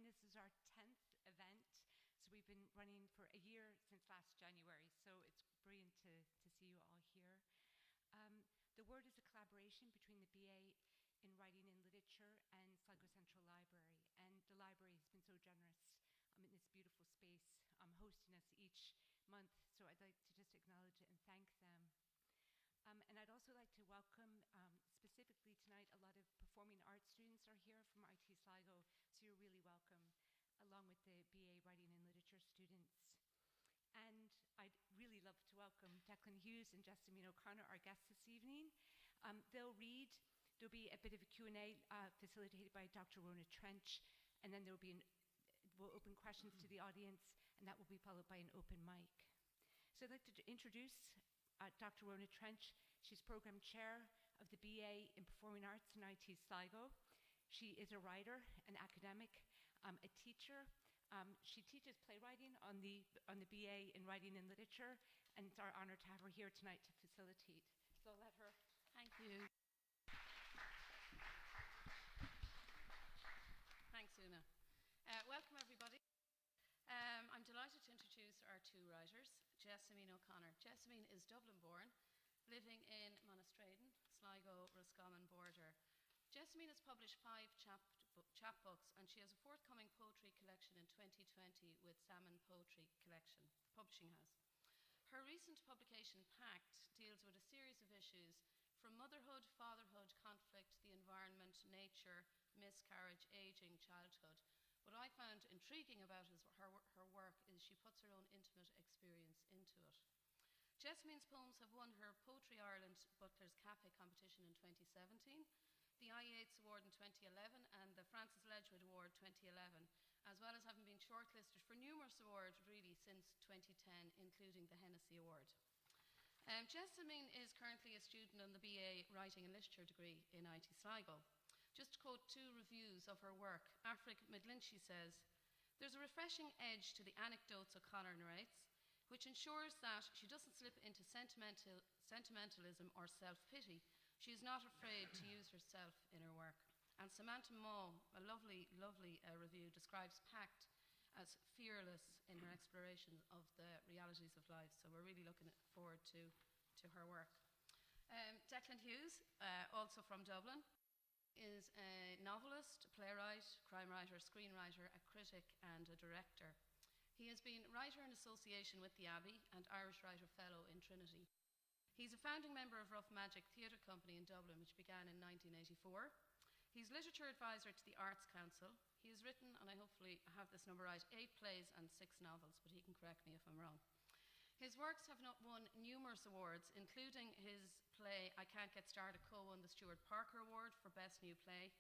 Jessamine. This is our 10th event. So we've been running for a year since last January. So it's brilliant to see you all here. The Word is a collaboration between the BA in Writing and Literature and Sligo Central Library. And the library has been so generous in this beautiful space hosting us each month. So I'd like to just acknowledge it and thank them. And I'd also like to welcome, specifically tonight, a lot of performing arts students are here from IT Sligo, so you're really welcome, along with the BA Writing and Literature students. And I'd really love to welcome Declan Hughes and Jessamine O'Connor, our guests this evening. They'll read, there'll be a bit of a Q&A facilitated by Dr. Rhona Trench, and then there'll be we'll open questions to the audience, and that will be followed by an open mic. So I'd like to introduce Dr. Rhona Trench. She's Program Chair of the BA in Performing Arts in IT Sligo. She is a writer, an academic, a teacher. She teaches playwriting on the BA in Writing and Literature, and it's our honor to have her here tonight to facilitate. So I'll let her. Thank you. Thanks, Una. Welcome, everybody. I'm delighted to introduce our two writers, Jessamine O'Connor. Jessamine is Dublin-born, living in Monastraden, Sligo, Roscommon border. Jessamine has published 5 chapbooks, and she has a forthcoming poetry collection in 2020 with Salmon Poetry Collection, Publishing House. Her recent publication, Pact, deals with a series of issues from motherhood, fatherhood, conflict, the environment, nature, miscarriage, aging, childhood. What I found intriguing about her work is she puts her own intimate experience into it. Jessamine's poems have won her Poetry Ireland Butler's Cafe competition in 2017, the IEATS Award in 2011, and the Francis Ledgewood Award 2011, as well as having been shortlisted for numerous awards really since 2010, including the Hennessy Award. Jessamine is currently a student on the BA Writing and Literature degree in IT Sligo. Just to quote 2 reviews of her work, Afric Midlinchi says, "There's a refreshing edge to the anecdotes O'Connor narrates, which ensures that she doesn't slip into sentimentalism or self-pity. She is not afraid to use herself in her work." And Samantha Maw, a lovely review, describes Pact as fearless in her exploration of the realities of life. So we're really looking forward to her work. Declan Hughes, also from Dublin, is a novelist, a playwright, crime writer, screenwriter, a critic, and a director. He has been writer in association with the Abbey and Irish Writer Fellow in Trinity. He's a founding member of Rough Magic Theatre Company in Dublin, which began in 1984. He's literature advisor to the Arts Council. He has written, and I hopefully have this number right, 8 plays and 6 novels, but he can correct me if I'm wrong. His works have won numerous awards, including his play I Can't Get Started co-won the Stuart Parker Award for Best New Play,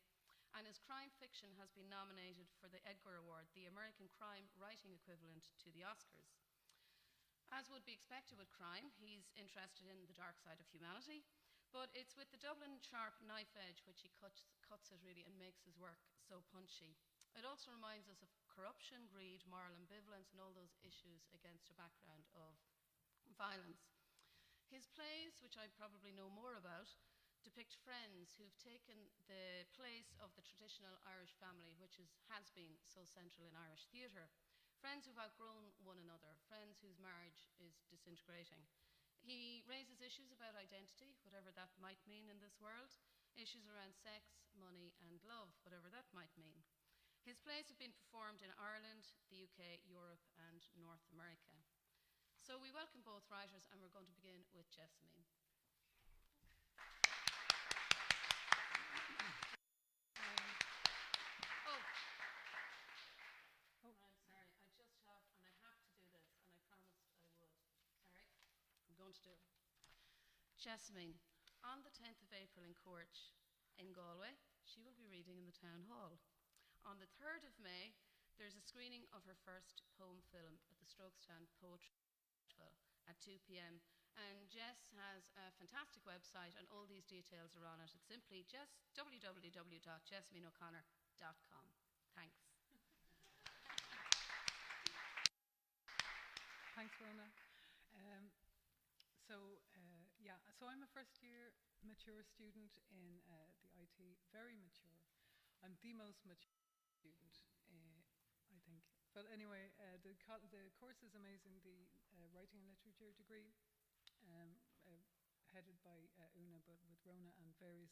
and his crime fiction has been nominated for the Edgar Award, the American crime writing equivalent to the Oscars. As would be expected with crime, he's interested in the dark side of humanity, but it's with the Dublin sharp knife edge which he cuts it really and makes his work so punchy. It also reminds us of corruption, greed, moral ambivalence, and all those issues against a background of violence. His plays, which I probably know more about, depict friends who've taken the place of the traditional Irish family, which has been so central in Irish theatre. Friends who've outgrown one another, friends whose marriage is disintegrating. He raises issues about identity, whatever that might mean in this world, issues around sex, money, and love, whatever that might mean. His plays have been performed in Ireland, the UK, Europe, and North America. So we welcome both writers, and we're going to begin with Jessamine. I'm sorry, I just have, and I have to do this, and I promised I would. Sorry, I'm going to do it. Jessamine, on the 10th of April in Court in Galway, she will be reading in the Town Hall. On the 3rd of May, there's a screening of her first poem film at the Strokestown Poetry Festival at 2 p.m. And Jess has a fantastic website, and all these details are on it. It's simply www.jessamineoconnor.com. Thanks. Thanks, Rhona. So I'm a first-year mature student in the IT, very mature. I'm the most mature student But anyway, the course is amazing. The writing and literature degree, um, uh, headed by Una, but with Rhona, and various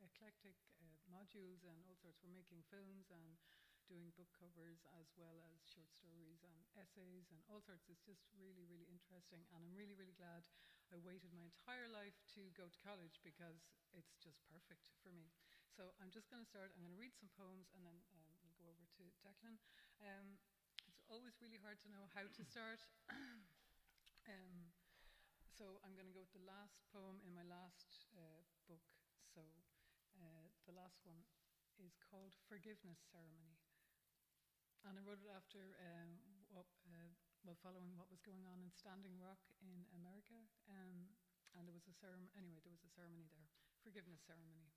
eclectic modules and all sorts. We're making films and doing book covers as well as short stories and essays and all sorts. It's just really, really interesting, and I'm really, really glad I waited my entire life to go to college because it's just perfect for me. So I'm just going to start. I'm going to read some poems, and then we'll go over to Declan. It's always really hard to know how to start. So I'm going to go with the last poem in my last book. So the last one is called Forgiveness Ceremony. And I wrote it after, following what was going on in Standing Rock in America. And there was a ceremony, there was a ceremony there. Forgiveness Ceremony.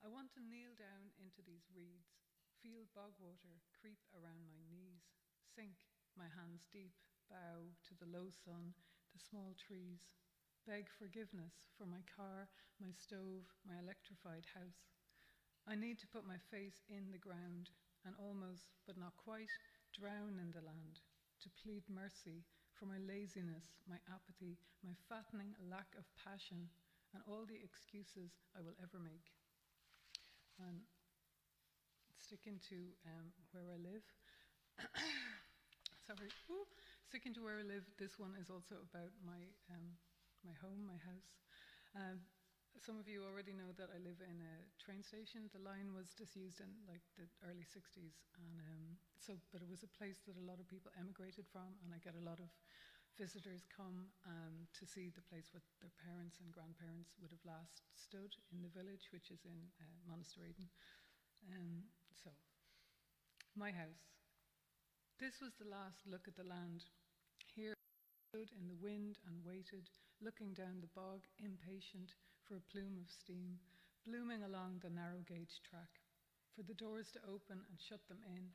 I want to kneel down into these reeds, feel bog water creep around my knees, sink my hands deep, bow to the low sun, the small trees, beg forgiveness for my car, my stove, my electrified house. I need to put my face in the ground and almost, but not quite, drown in the land, to plead mercy for my laziness, my apathy, my fattening lack of passion, and all the excuses I will ever make. And sticking to where I live, sticking to where I live, this one is also about my home, my house. Some of you already know that I live in a train station. The line was disused in the early 60s, and but it was a place that a lot of people emigrated from, and I get a lot of visitors come to see the place where their parents and grandparents would have last stood in the village, which is in Monastraden. So, my house. This was the last look at the land. Here I stood in the wind and waited, looking down the bog, impatient for a plume of steam, blooming along the narrow gauge track, for the doors to open and shut them in.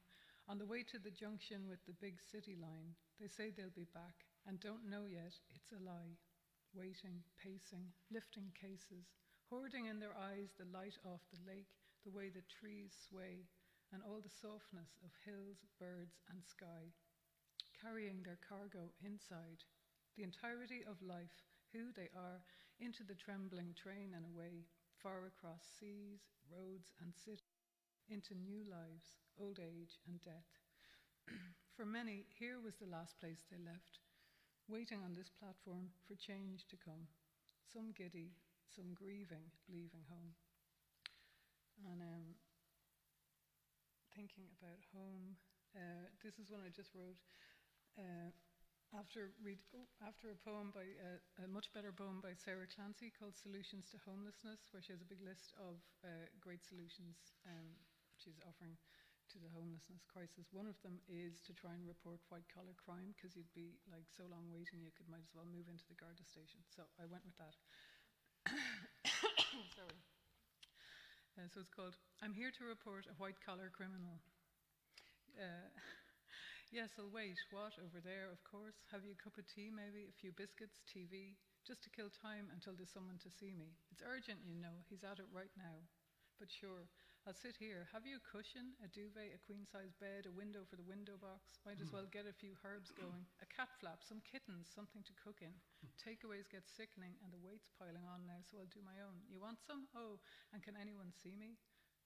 On the way to the junction with the big city line, they say they'll be back, and don't know yet, it's a lie. Waiting, pacing, lifting cases, hoarding in their eyes the light off the lake, the way the trees sway, and all the softness of hills, birds, and sky, carrying their cargo inside, the entirety of life, who they are, into the trembling train and away, far across seas, roads, and cities, into new lives, old age, and death. For many, here was the last place they left, waiting on this platform for change to come, some giddy, some grieving, leaving home. And thinking about home, this is one I just wrote after a poem by a much better poem by Sarah Clancy called Solutions to Homelessness, where she has a big list of great solutions she's offering to the homelessness crisis. One of them is to try and report white-collar crime, because you'd be so long waiting you might as well move into the Garda station. So I went with that. Sorry. So it's called, I'm here to report a white-collar criminal. Yes, I'll wait. What? Over there, of course. Have you a cup of tea, maybe? A few biscuits, TV? Just to kill time until there's someone to see me. It's urgent, you know. He's at it right now. But sure, I'll sit here. Have you a cushion, a duvet, a queen-size bed, a window for the window box? Might as well get a few herbs going. A cat flap, some kittens, something to cook in. Takeaways get sickening and the weight's piling on now, so I'll do my own. You want some? Oh, and can anyone see me?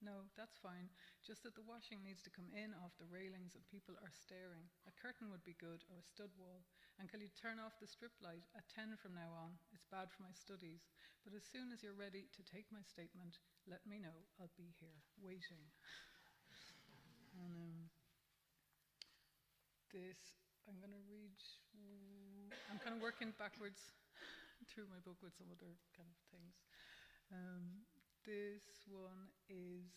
No, that's fine. Just that the washing needs to come in off the railings and people are staring. A curtain would be good, or a stud wall. And can you turn off the strip light at 10 from now on? It's bad for my studies. But as soon as you're ready to take my statement, let me know. I'll be here, waiting. And this, I'm going to read, I'm kind of working backwards through my book with some other kind of things. This one is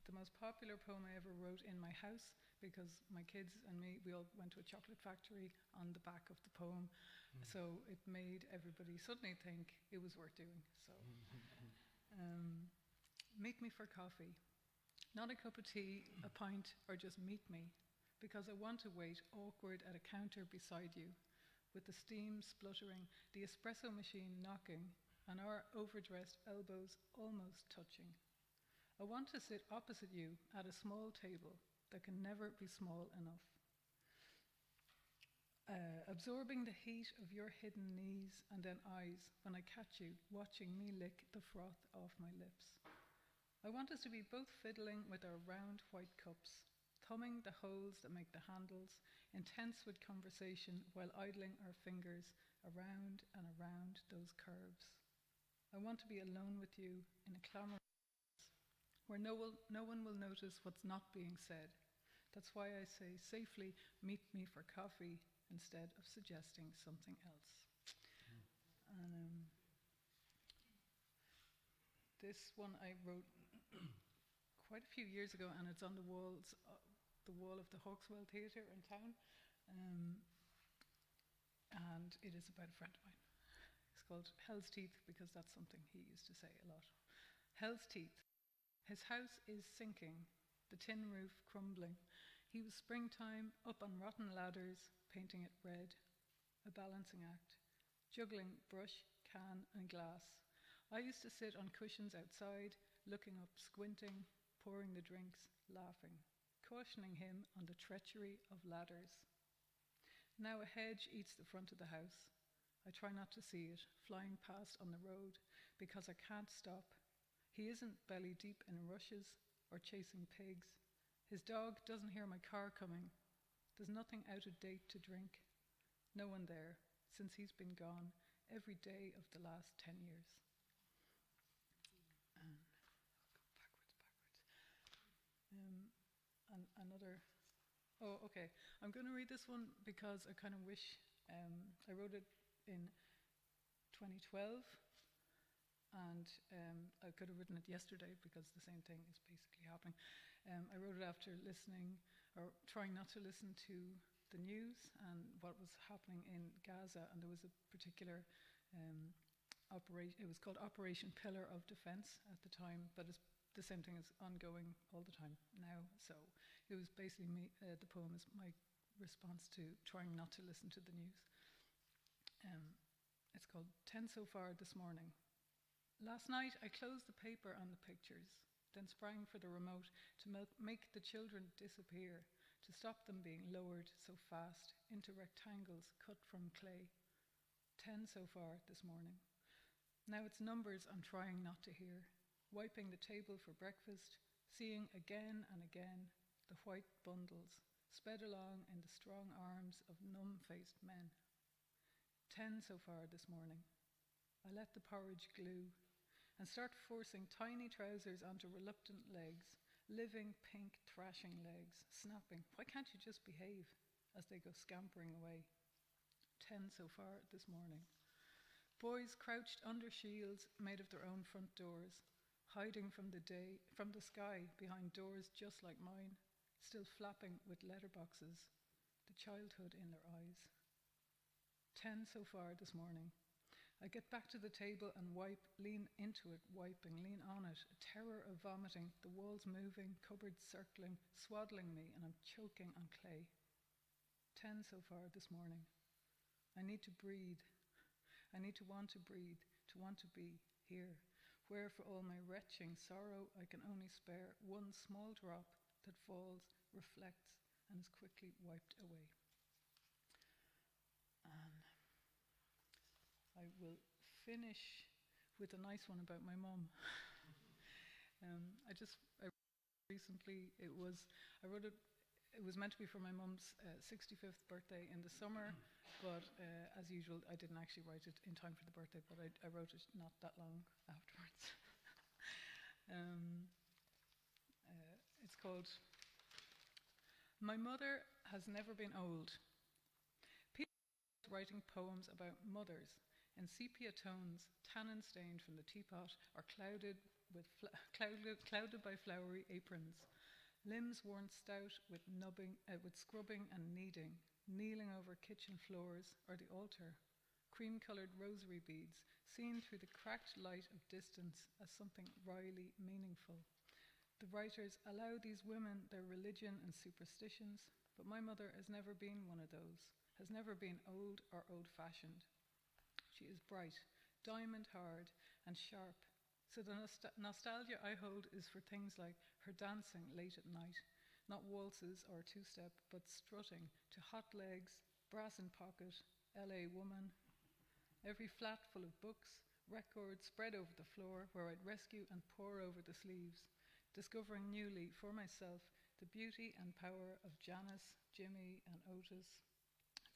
the most popular poem I ever wrote in my house, because my kids and me, we all went to a chocolate factory on the back of the poem. So it made everybody suddenly think it was worth doing. So, meet me for coffee. Not a cup of tea, a pint, or just meet me, because I want to wait awkward at a counter beside you, with the steam spluttering, the espresso machine knocking, and our overdressed elbows almost touching. I want to sit opposite you at a small table, that can never be small enough. Absorbing the heat of your hidden knees and then eyes when I catch you watching me lick the froth off my lips. I want us to be both fiddling with our round white cups, thumbing the holes that make the handles, intense with conversation while idling our fingers around and around those curves. I want to be alone with you in a clamor where no one will notice what's not being said. That's why I say safely, meet me for coffee instead of suggesting something else. And this one I wrote quite a few years ago, and it's on the wall of the Hawkswell Theatre in town. And it is about a friend of mine. It's called Hell's Teeth because that's something he used to say a lot. Hell's Teeth. His house is sinking, the tin roof crumbling. He was springtime, up on rotten ladders, painting it red. A balancing act, juggling brush, can and glass. I used to sit on cushions outside, looking up, squinting, pouring the drinks, laughing, cautioning him on the treachery of ladders. Now a hedge eats the front of the house. I try not to see it, flying past on the road, because I can't stop. He isn't belly deep in rushes or chasing pigs. His dog doesn't hear my car coming. There's nothing out of date to drink. No one there, since he's been gone every day of the last 10 years. And another, okay. I'm going to read this one because I kind of wish, I wrote it in 2012, and I could have written it yesterday because the same thing is basically happening. I wrote it after listening, or trying not to listen to the news and what was happening in Gaza, and there was a particular operation, it was called Operation Pillar of Defense at the time, but it's the same thing is ongoing all the time now. So it was basically me, the poem is my response to trying not to listen to the news. It's called 10 So Far This Morning. Last night I closed the paper on the pictures, then sprang for the remote to make the children disappear, to stop them being lowered so fast into rectangles cut from clay. 10 so far this morning. Now it's numbers I'm trying not to hear, wiping the table for breakfast, seeing again and again the white bundles sped along in the strong arms of numb-faced men. 10 so far this morning. I let the porridge glue and start forcing tiny trousers onto reluctant legs, living pink thrashing legs, snapping. Why can't you just behave? As they go scampering away. 10 so far this morning. Boys crouched under shields made of their own front doors, hiding from the sky behind doors just like mine, still flapping with letterboxes, the childhood in their eyes. 10 so far this morning. I get back to the table and wipe, lean into it, wiping, lean on it, a terror of vomiting, the walls moving, cupboards circling, swaddling me, and I'm choking on clay. 10 so far this morning. I need to breathe. I need to want to breathe, to want to be here, where for all my retching sorrow I can only spare one small drop that falls, reflects, and is quickly wiped away. And I will finish with a nice one about my mum. I wrote it, it was meant to be for my mum's 65th birthday in the summer, but as usual, I didn't actually write it in time for the birthday, but I wrote it not that long afterwards. It's called, My Mother Has Never Been Old. People writing poems about mothers in sepia tones, tannin-stained from the teapot, or clouded by flowery aprons, limbs worn stout with scrubbing and kneading, kneeling over kitchen floors or the altar, cream-coloured rosary beads, seen through the cracked light of distance as something wryly meaningful. The writers allow these women their religion and superstitions, but my mother has never been one of those, has never been old or old-fashioned. She is bright, diamond-hard, and sharp. So the nostalgia I hold is for things like her dancing late at night, not waltzes or two-step, but strutting to Hot Legs, Brass in Pocket, LA Woman. Every flat full of books, records spread over the floor where I'd rescue and pore over the sleeves, discovering newly for myself the beauty and power of Janice, Jimmy and Otis.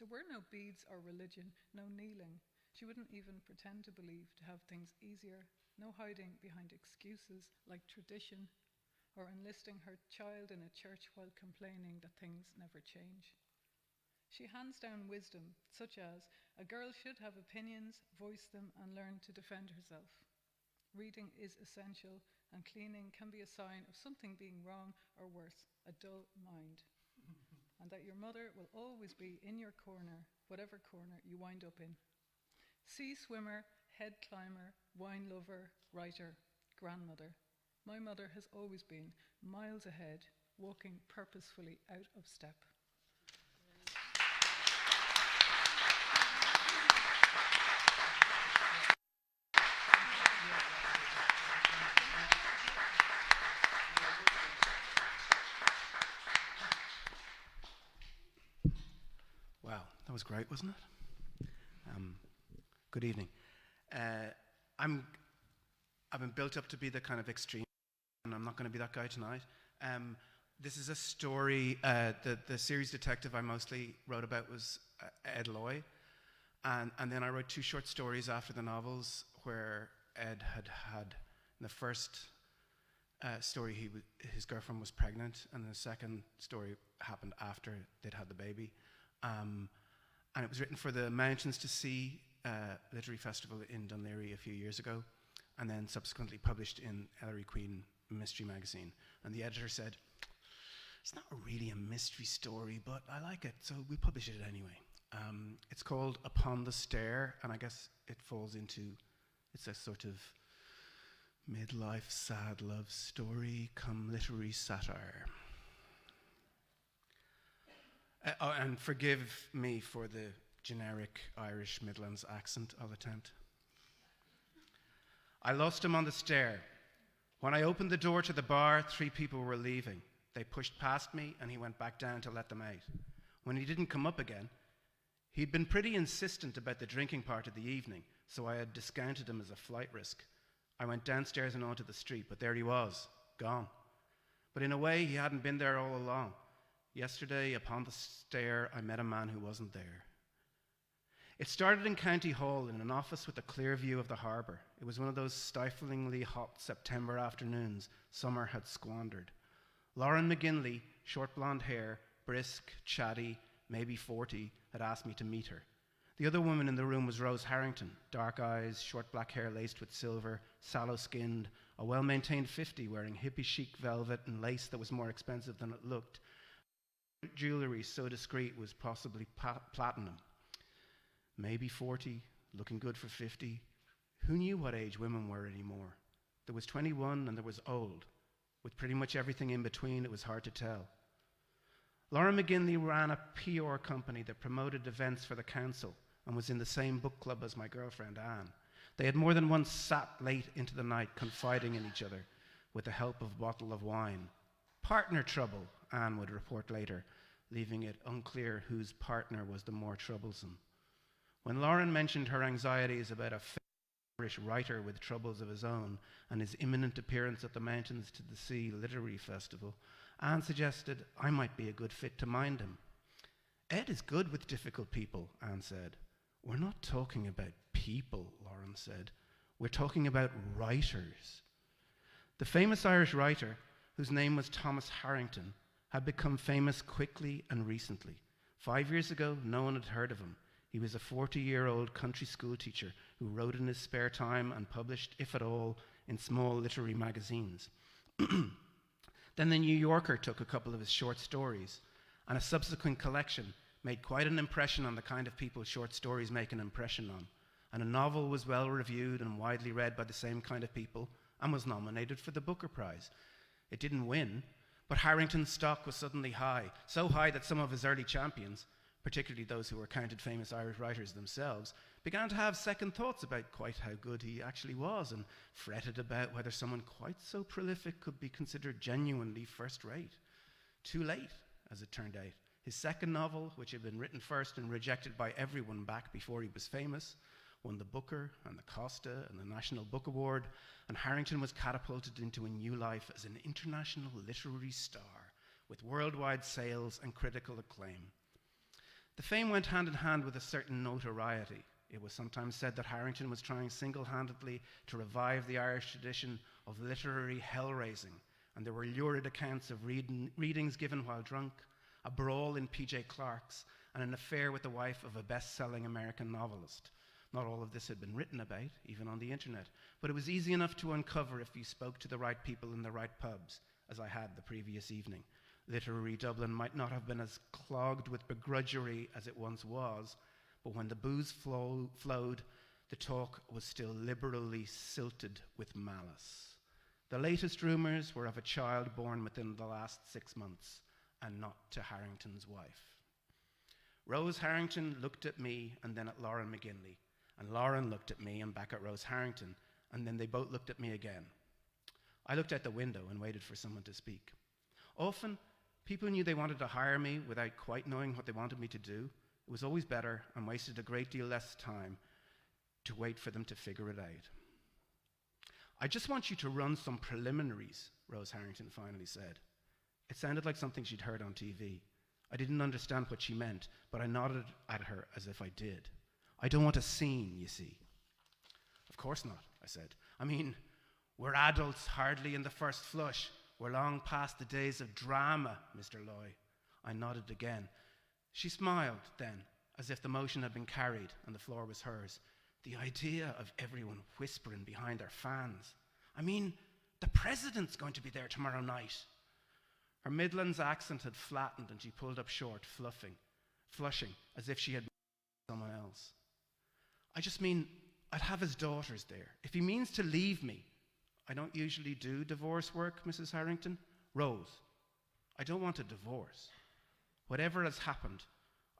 There were no beads or religion, no kneeling. She wouldn't even pretend to believe to have things easier, no hiding behind excuses like tradition or enlisting her child in a church while complaining that things never change. She hands down wisdom, such as a girl should have opinions, voice them, and learn to defend herself. Reading is essential, and cleaning can be a sign of something being wrong, or worse, a dull mind. And that your mother will always be in your corner, whatever corner you wind up in. Sea swimmer, head climber, wine lover, writer, grandmother. My mother has always been miles ahead, walking purposefully out of step. Wow, that was great, wasn't it? Good evening. I've been built up to be the kind of extreme, and I'm not going to be that guy tonight. This is a story, the series detective I mostly wrote about was Ed Loy, and then I wrote 2 short stories after the novels where Ed had in the first story, his girlfriend was pregnant, and the second story happened after they'd had the baby. And it was written for the Mountains to Sea Literary Festival in Dunleary a few years ago, and then subsequently published in Ellery Queen Mystery Magazine. And the editor said, it's not really a mystery story, but I like it, so we publish it anyway. It's called Upon the Stair, and I guess it falls into, it's a sort of midlife sad love story come literary satire. And forgive me for the generic Irish Midlands accent I'll attempt. I lost him on the stair. When I opened the door to the bar, 3 people were leaving. They pushed past me and he went back down to let them out. When he didn't come up again, he'd been pretty insistent about the drinking part of the evening, so I had discounted him as a flight risk. I went downstairs and onto the street, but there he was, gone. But in a way, he hadn't been there all along. Yesterday, upon the stair, I met a man who wasn't there. It started in County Hall in an office with a clear view of the harbour. It was one of those stiflingly hot September afternoons summer had squandered. Lauren McGinley, short blonde hair, brisk, chatty, maybe 40, had asked me to meet her. The other woman in the room was Rose Harrington, dark eyes, short black hair laced with silver, sallow-skinned, a well-maintained 50 wearing hippie chic velvet and lace that was more expensive than it looked. Jewellery so discreet was possibly platinum. Maybe 40, looking good for 50. Who knew what age women were anymore? There was 21 and there was old. With pretty much everything in between, it was hard to tell. Laura McGinley ran a PR company that promoted events for the council and was in the same book club as my girlfriend, Anne. They had more than once sat late into the night confiding in each other with the help of a bottle of wine. Partner trouble, Anne would report later, leaving it unclear whose partner was the more troublesome. When Lauren mentioned her anxieties about a Irish writer with troubles of his own and his imminent appearance at the Mountains to the Sea Literary Festival, Anne suggested I might be a good fit to mind him. Ed is good with difficult people, Anne said. We're not talking about people, Lauren said. We're talking about writers. The famous Irish writer, whose name was Thomas Harrington, had become famous quickly and recently. 5 years ago, no one had heard of him. He was a 40-year-old country school teacher who wrote in his spare time and published, if at all, in small literary magazines. Then the New Yorker took a couple of his short stories, and a subsequent collection made quite an impression on the kind of people short stories make an impression on. And a novel was well reviewed and widely read by the same kind of people and was nominated for the Booker Prize. It didn't win, but Harrington's stock was suddenly high, so high that some of his early champions, particularly those who were counted famous Irish writers themselves, began to have second thoughts about quite how good he actually was and fretted about whether someone quite so prolific could be considered genuinely first-rate. Too late, as it turned out. His second novel, which had been written first and rejected by everyone back before he was famous, won the Booker and the Costa and the National Book Award, and Harrington was catapulted into a new life as an international literary star with worldwide sales and critical acclaim. The fame went hand in hand with a certain notoriety. It was sometimes said that Harrington was trying single-handedly to revive the Irish tradition of literary hell-raising, and there were lurid accounts of readings given while drunk, a brawl in P.J. Clarke's, and an affair with the wife of a best-selling American novelist. Not all of this had been written about, even on the internet, but it was easy enough to uncover if you spoke to the right people in the right pubs, as I had the previous evening. Literary Dublin might not have been as clogged with begrudgery as it once was, but when the booze flowed, the talk was still liberally silted with malice. The latest rumours were of a child born within the last 6 months, and not to Harrington's wife. Rose Harrington looked at me and then at Lauren McGinley, and Lauren looked at me and back at Rose Harrington, and then they both looked at me again. I looked out the window and waited for someone to speak. Often, people knew they wanted to hire me without quite knowing what they wanted me to do. It was always better and wasted a great deal less time to wait for them to figure it out. I just want you to run some preliminaries, Rose Harrington finally said. It sounded like something she'd heard on TV. I didn't understand what she meant, but I nodded at her as if I did. I don't want a scene, you see. Of course not, I said. I mean, we're adults hardly in the first flush. We're long past the days of drama, Mr. Loy. I nodded again. She smiled then, as if the motion had been carried and the floor was hers. The idea of everyone whispering behind their fans. I mean, the president's going to be there tomorrow night. Her Midlands accent had flattened and she pulled up short, flushing, as if she had been someone else. I just mean, I'd have his daughters there. If he means to leave me, I don't usually do divorce work, Mrs. Harrington. Rose, I don't want a divorce. Whatever has happened,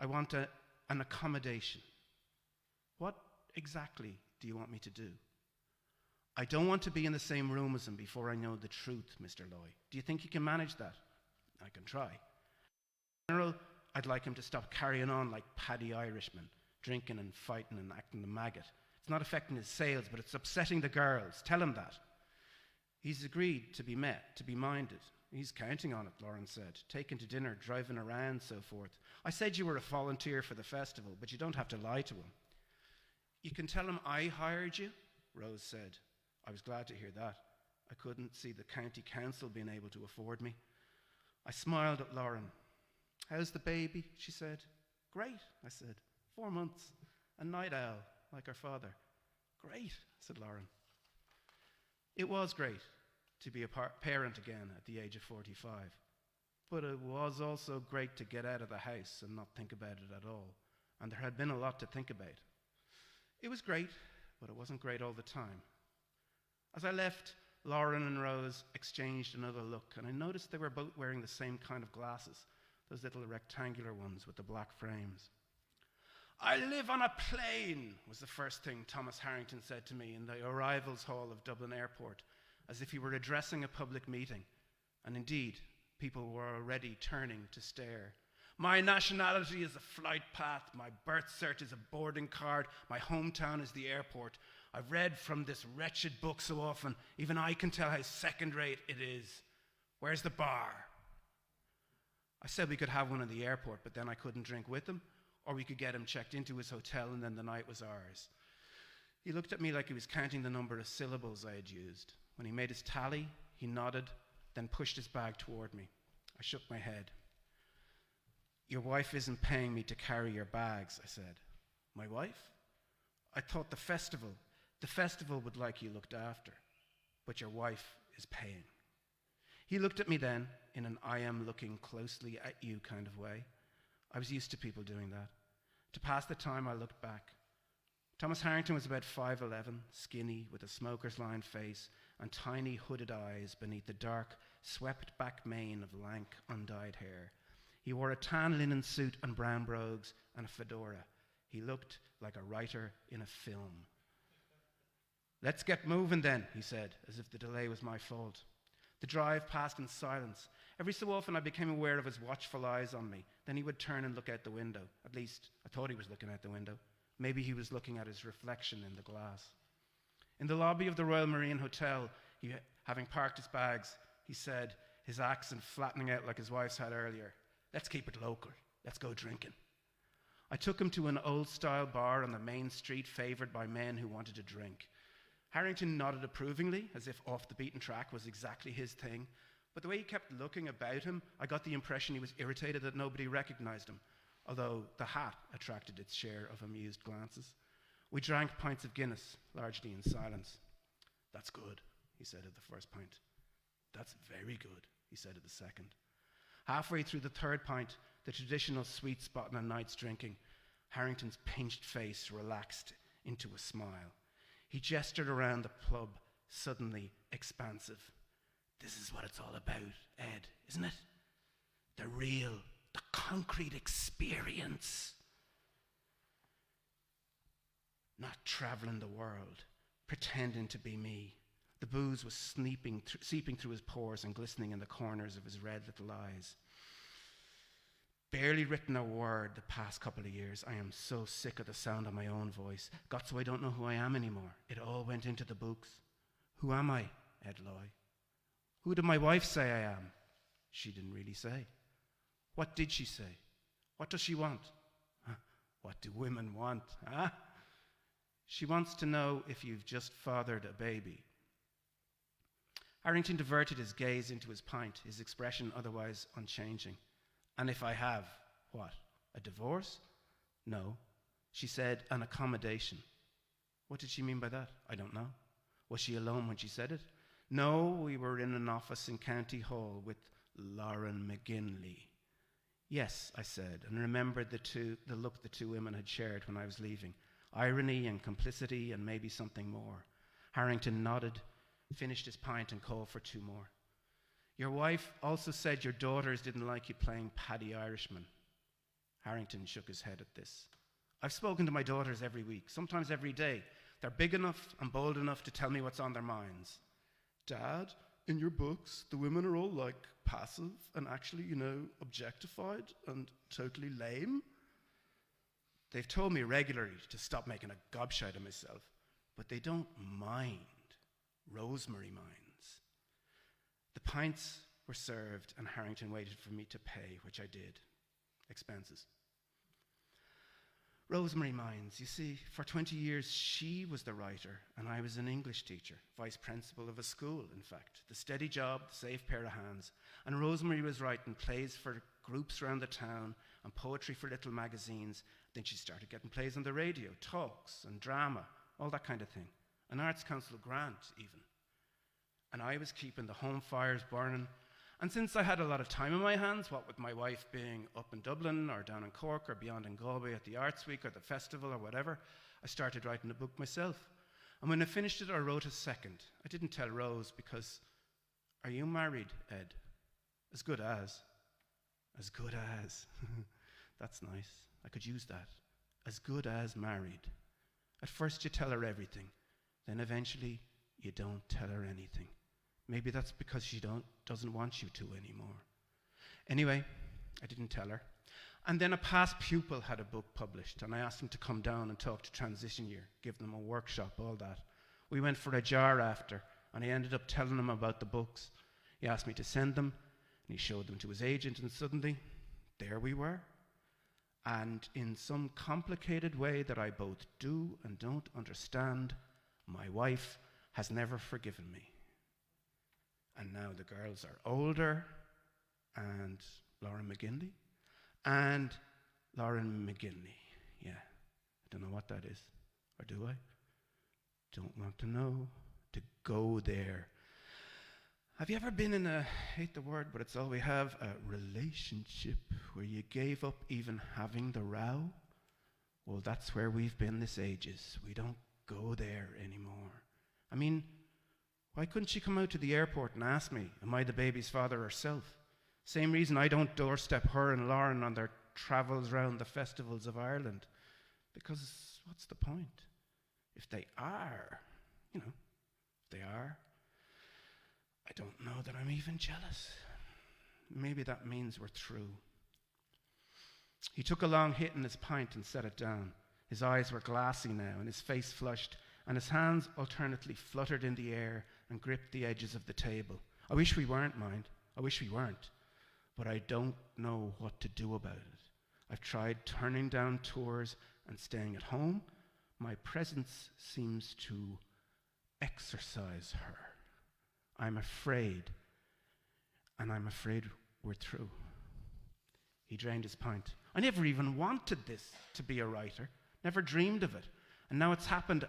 I want an accommodation. What exactly do you want me to do? I don't want to be in the same room as him before I know the truth, Mr. Loy. Do you think you can manage that? I can try. In general, I'd like him to stop carrying on like Paddy Irishman, drinking and fighting and acting the maggot. It's not affecting his sales, but it's upsetting the girls. Tell him that. He's agreed to be met, to be minded. He's counting on it, Lauren said. Taken to dinner, driving around, so forth. I said you were a volunteer for the festival, but you don't have to lie to him. You can tell him I hired you, Rose said. I was glad to hear that. I couldn't see the county council being able to afford me. I smiled at Lauren. How's the baby? She said. Great, I said. 4 months. A night owl, like her father. Great, said Lauren. It was great to be a parent again at the age of 45. But it was also great to get out of the house and not think about it at all. And there had been a lot to think about. It was great, but it wasn't great all the time. As I left, Lauren and Rose exchanged another look, and I noticed they were both wearing the same kind of glasses, those little rectangular ones with the black frames. I live on a plane, was the first thing Thomas Harrington said to me in the arrivals hall of Dublin Airport, as if he were addressing a public meeting. And indeed, people were already turning to stare. My nationality is a flight path, my birth cert is a boarding card, my hometown is the airport. I've read from this wretched book so often, even I can tell how second-rate it is. Where's the bar? I said we could have one in the airport, but then I couldn't drink with him, or we could get him checked into his hotel and then the night was ours. He looked at me like he was counting the number of syllables I had used. When he made his tally, he nodded, then pushed his bag toward me. I shook my head. Your wife isn't paying me to carry your bags, I said. My wife? I thought the festival would like you looked after, but your wife is paying. He looked at me then in an I am looking closely at you kind of way. I was used to people doing that. To pass the time, I looked back. Thomas Harrington was about 5'11", skinny, with a smoker's line face and tiny hooded eyes beneath the dark, swept-back mane of lank, undyed hair. He wore a tan linen suit and brown brogues and a fedora. He looked like a writer in a film. Let's get moving then, he said, as if the delay was my fault. The drive passed in silence. Every so often I became aware of his watchful eyes on me. Then he would turn and look out the window. At least, I thought he was looking out the window. Maybe he was looking at his reflection in the glass. In the lobby of the Royal Marine Hotel, having parked his bags, he said, his accent flattening out like his wife's had earlier, "Let's keep it local. Let's go drinking." I took him to an old-style bar on the main street favoured by men who wanted to drink. Harrington nodded approvingly, as if off the beaten track was exactly his thing, but the way he kept looking about him, I got the impression he was irritated that nobody recognised him, although the hat attracted its share of amused glances. We drank pints of Guinness, largely in silence. "That's good," he said at the first pint. "That's very good," he said at the second. Halfway through the third pint, the traditional sweet spot in a night's drinking, Harrington's pinched face relaxed into a smile. He gestured around the pub, suddenly expansive. "This is what it's all about, Ed, isn't it? The real, the concrete experience. Not traveling the world, pretending to be me." The booze was seeping through his pores and glistening in the corners of his red little eyes. "Barely written a word the past couple of years. I am so sick of the sound of my own voice. Got so I don't know who I am anymore. It all went into the books. Who am I, Ed Loy? Who did my wife say I am? She didn't really say. What did she say? What does she want? What do women want, huh? She wants to know if you've just fathered a baby." Harrington diverted his gaze into his pint, his expression otherwise unchanging. "And if I have, what, a divorce?" "No." She said, "An accommodation." What did she mean by that? I don't know. Was she alone when she said it? No, we were in an office in County Hall with Lauren McGinley. Yes, I said, and remembered the look the two women had shared when I was leaving. Irony and complicity and maybe something more. Harrington nodded, finished his pint and called for two more. "Your wife also said your daughters didn't like you playing Paddy Irishman." Harrington shook his head at this. "I've spoken to my daughters every week, sometimes every day. They're big enough and bold enough to tell me what's on their minds. Dad, in your books, the women are all like passive and actually, objectified and totally lame. They've told me regularly to stop making a gobshite of myself, but they don't mind. Rosemary minds." The pints were served and Harrington waited for me to pay, which I did. Expenses. Rosemary minds. You see, for 20 years she was the writer and I was an English teacher, vice principal of a school, in fact. The steady job, the safe pair of hands. And Rosemary was writing plays for groups around the town and poetry for little magazines. Then she started getting plays on the radio, talks and drama, all that kind of thing. An Arts Council grant, even. And I was keeping the home fires burning. And since I had a lot of time on my hands, what with my wife being up in Dublin or down in Cork or beyond in Galway at the Arts Week or the festival or whatever, I started writing a book myself. And when I finished it, I wrote a second. I didn't tell Rose because, "Are you married, Ed?" As good as. As good as. That's nice. I could use that. As good as married. At first you tell her everything. Then eventually you don't tell her anything. Maybe that's because she doesn't want you to anymore. Anyway, I didn't tell her. And then a past pupil had a book published, and I asked him to come down and talk to Transition Year, give them a workshop, all that. We went for a jar after, and I ended up telling him about the books. He asked me to send them, and he showed them to his agent, and suddenly, there we were. And in some complicated way that I both do and don't understand, my wife has never forgiven me. And now the girls are older, and Lauren McGinley, yeah, I don't know what that is, or do I? Don't want to know, to go there. Have you ever been in I hate the word, but it's all we have, a relationship where you gave up even having the row? Well, that's where we've been this ages. We don't go there anymore. I mean, why couldn't she come out to the airport and ask me, am I the baby's father herself? Same reason I don't doorstep her and Lauren on their travels round the festivals of Ireland. Because what's the point? If they are, if they are, I don't know that I'm even jealous. Maybe that means we're through. He took a long hit in his pint and set it down. His eyes were glassy now, and his face flushed, and his hands alternately fluttered in the air and gripped the edges of the table. I wish we weren't, mind. I wish we weren't. But I don't know what to do about it. I've tried turning down tours and staying at home. My presence seems to exorcise her. I'm afraid, and I'm afraid we're through. He drained his pint. I never even wanted this to be a writer, never dreamed of it. And now it's happened.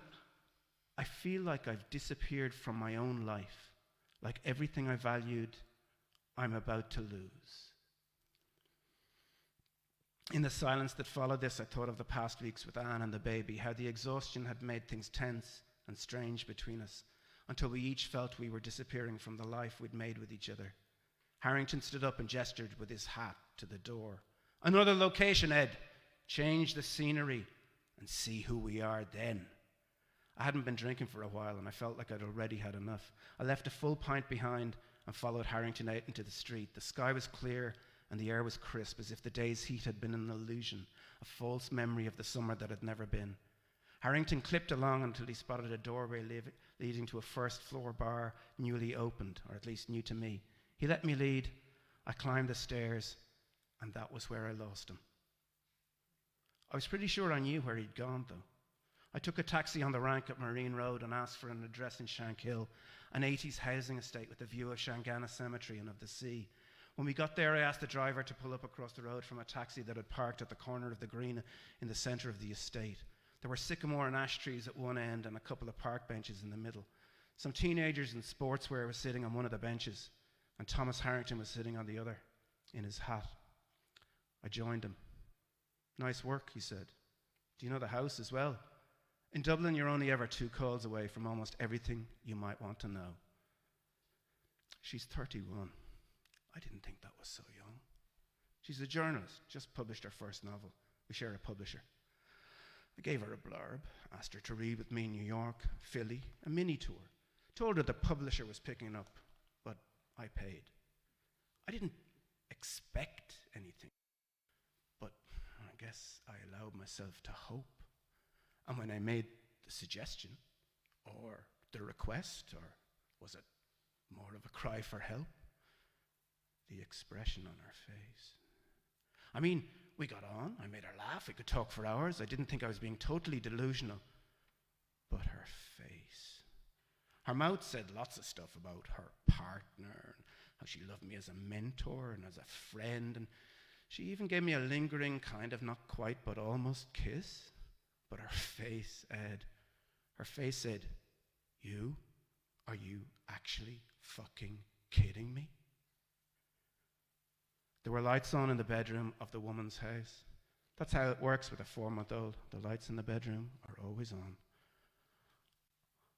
I feel like I've disappeared from my own life, like everything I valued, I'm about to lose. In the silence that followed this, I thought of the past weeks with Anne and the baby, how the exhaustion had made things tense and strange between us, until we each felt we were disappearing from the life we'd made with each other. Harrington stood up and gestured with his hat to the door. Another location, Ed. Change the scenery and see who we are then. I hadn't been drinking for a while, and I felt like I'd already had enough. I left a full pint behind and followed Harrington out into the street. The sky was clear and the air was crisp, as if the day's heat had been an illusion, a false memory of the summer that had never been. Harrington clipped along until he spotted a doorway leading to a first-floor bar newly opened, or at least new to me. He let me lead. I climbed the stairs, and that was where I lost him. I was pretty sure I knew where he'd gone, though. I took a taxi on the rank at Marine Road and asked for an address in Shankill, an 80s housing estate with a view of Shangana Cemetery and of the sea. When we got there, I asked the driver to pull up across the road from a taxi that had parked at the corner of the green in the centre of the estate. There were sycamore and ash trees at one end and a couple of park benches in the middle. Some teenagers in sportswear were sitting on one of the benches, and Thomas Harrington was sitting on the other, in his hat. I joined him. Nice work, he said. Do you know the house as well? In Dublin, you're only ever 2 calls away from almost everything you might want to know. She's 31. I didn't think that was so young. She's a journalist, just published her first novel. We share a publisher. I gave her a blurb, asked her to read with me in New York, Philly, a mini tour. Told her the publisher was picking up, but I paid. I didn't expect anything, but I guess I allowed myself to hope. And when I made the suggestion, or the request, or was it more of a cry for help? The expression on her face. I mean, we got on, I made her laugh, we could talk for hours. I didn't think I was being totally delusional. But her face. Her mouth said lots of stuff about her partner, and how she loved me as a mentor and as a friend, and she even gave me a lingering kind of not quite but almost kiss. But her face, Ed, her face said, "You? Are you actually fucking kidding me?" There were lights on in the bedroom of the woman's house. That's how it works with a 4-month-old. The lights in the bedroom are always on.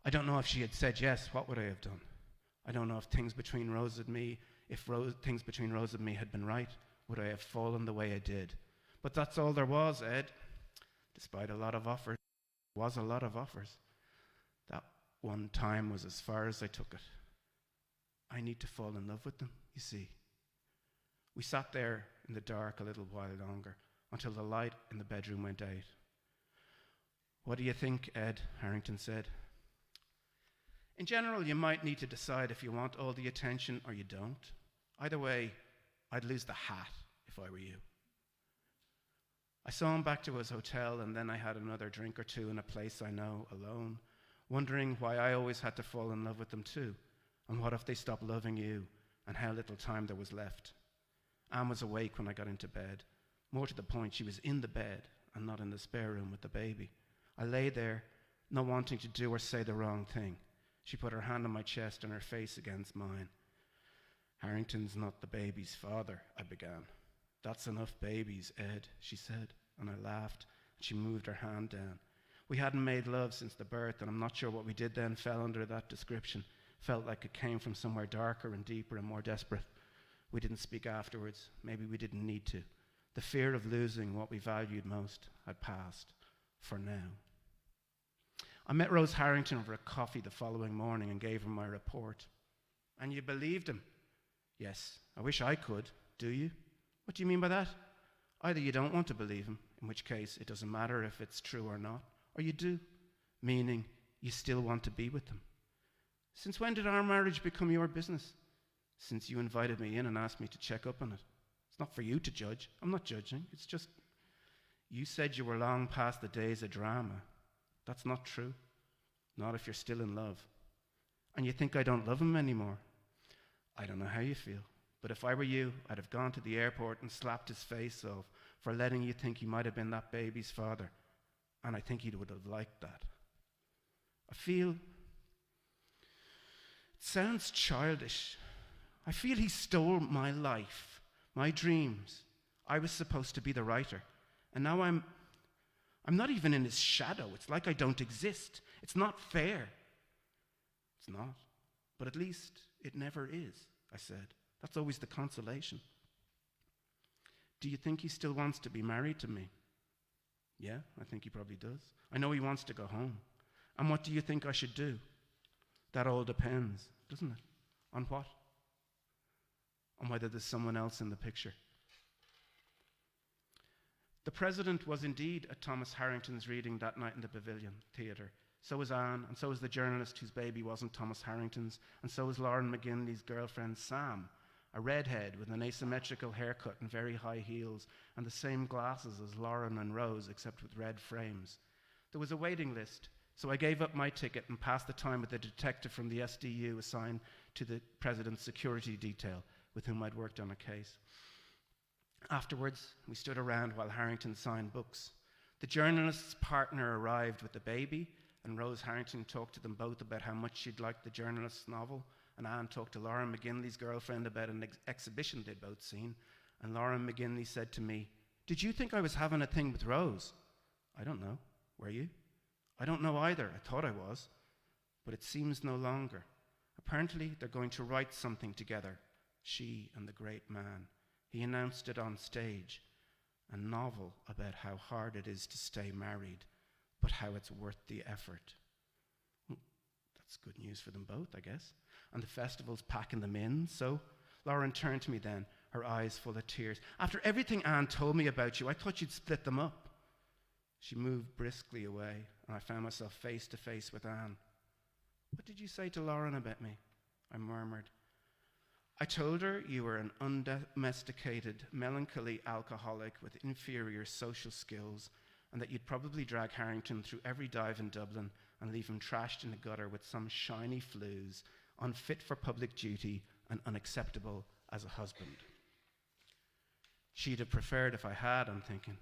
I don't know if she had said yes, what would I have done? I don't know if things between Rose and me, things between Rose and me had been right, would I have fallen the way I did? But that's all there was, Ed. Despite a lot of offers, was a lot of offers. That one time was as far as I took it. I need to fall in love with them, you see. We sat there in the dark a little while longer, until the light in the bedroom went out. What do you think, Ed? Harrington said. In general, you might need to decide if you want all the attention or you don't. Either way, I'd lose the hat if I were you. I saw him back to his hotel, and then I had another drink or two in a place I know, alone, wondering why I always had to fall in love with them too, and what if they stopped loving you, and how little time there was left. Anne was awake when I got into bed. More to the point, she was in the bed and not in the spare room with the baby. I lay there, not wanting to do or say the wrong thing. She put her hand on my chest and her face against mine. Harrington's not the baby's father, I began. That's enough babies, Ed, she said, and I laughed, and she moved her hand down. We hadn't made love since the birth, and I'm not sure what we did then fell under that description. Felt like it came from somewhere darker and deeper and more desperate. We didn't speak afterwards. Maybe we didn't need to. The fear of losing what we valued most had passed, for now. I met Rose Harrington for a coffee the following morning and gave her my report. And you believed him. Yes, I wish I could. Do you? What do you mean by that? Either you don't want to believe him, in which case it doesn't matter if it's true or not, or you do, meaning you still want to be with them. Since when did our marriage become your business? Since you invited me in and asked me to check up on it. It's not for you to judge. I'm not judging. It's just, you said you were long past the days of drama. That's not true. Not if you're still in love. And you think I don't love him anymore. I don't know how you feel, but if I were you, I'd have gone to the airport and slapped his face off for letting you think he might have been that baby's father. And I think he would have liked that. I feel, it sounds childish. I feel he stole my life, my dreams. I was supposed to be the writer. And now I'm not even in his shadow. It's like I don't exist. It's not fair. It's not. But at least it never is, I said. That's always the consolation. Do you think he still wants to be married to me? Yeah, I think he probably does. I know he wants to go home. And what do you think I should do? That all depends, doesn't it? On what? On whether there's someone else in the picture. The president was indeed at Thomas Harrington's reading that night in the Pavilion Theatre. So was Anne, and so was the journalist whose baby wasn't Thomas Harrington's, and so was Lauren McGinley's girlfriend Sam, a redhead with an asymmetrical haircut and very high heels, and the same glasses as Lauren and Rose, except with red frames. There was a waiting list, so I gave up my ticket and passed the time with a detective from the SDU assigned to the president's security detail, with whom I'd worked on a case. Afterwards, we stood around while Harrington signed books. The journalist's partner arrived with the baby, and Rose Harrington talked to them both about how much she'd liked the journalist's novel, and Anne talked to Lauren McGinley's girlfriend about an exhibition they'd both seen, and Lauren McGinley said to me, "Did you think I was having a thing with Rose?" "I don't know. Were you?" "I don't know either. I thought I was. But it seems no longer. Apparently they're going to write something together, she and the great man. He announced it on stage, a novel about how hard it is to stay married, but how it's worth the effort." That's good news for them both, I guess. And the festival's packing them in, so Lauren turned to me then, her eyes full of tears. "After everything Anne told me about you, I thought you'd split them up." She moved briskly away, and I found myself face to face with Anne. "What did you say to Lauren about me?" I murmured. "I told her you were an undomesticated, melancholy alcoholic with inferior social skills, and that you'd probably drag Harrington through every dive in Dublin and leave him trashed in a gutter with some shiny flues, unfit for public duty and unacceptable as a husband." She'd have preferred if I had, I'm thinking.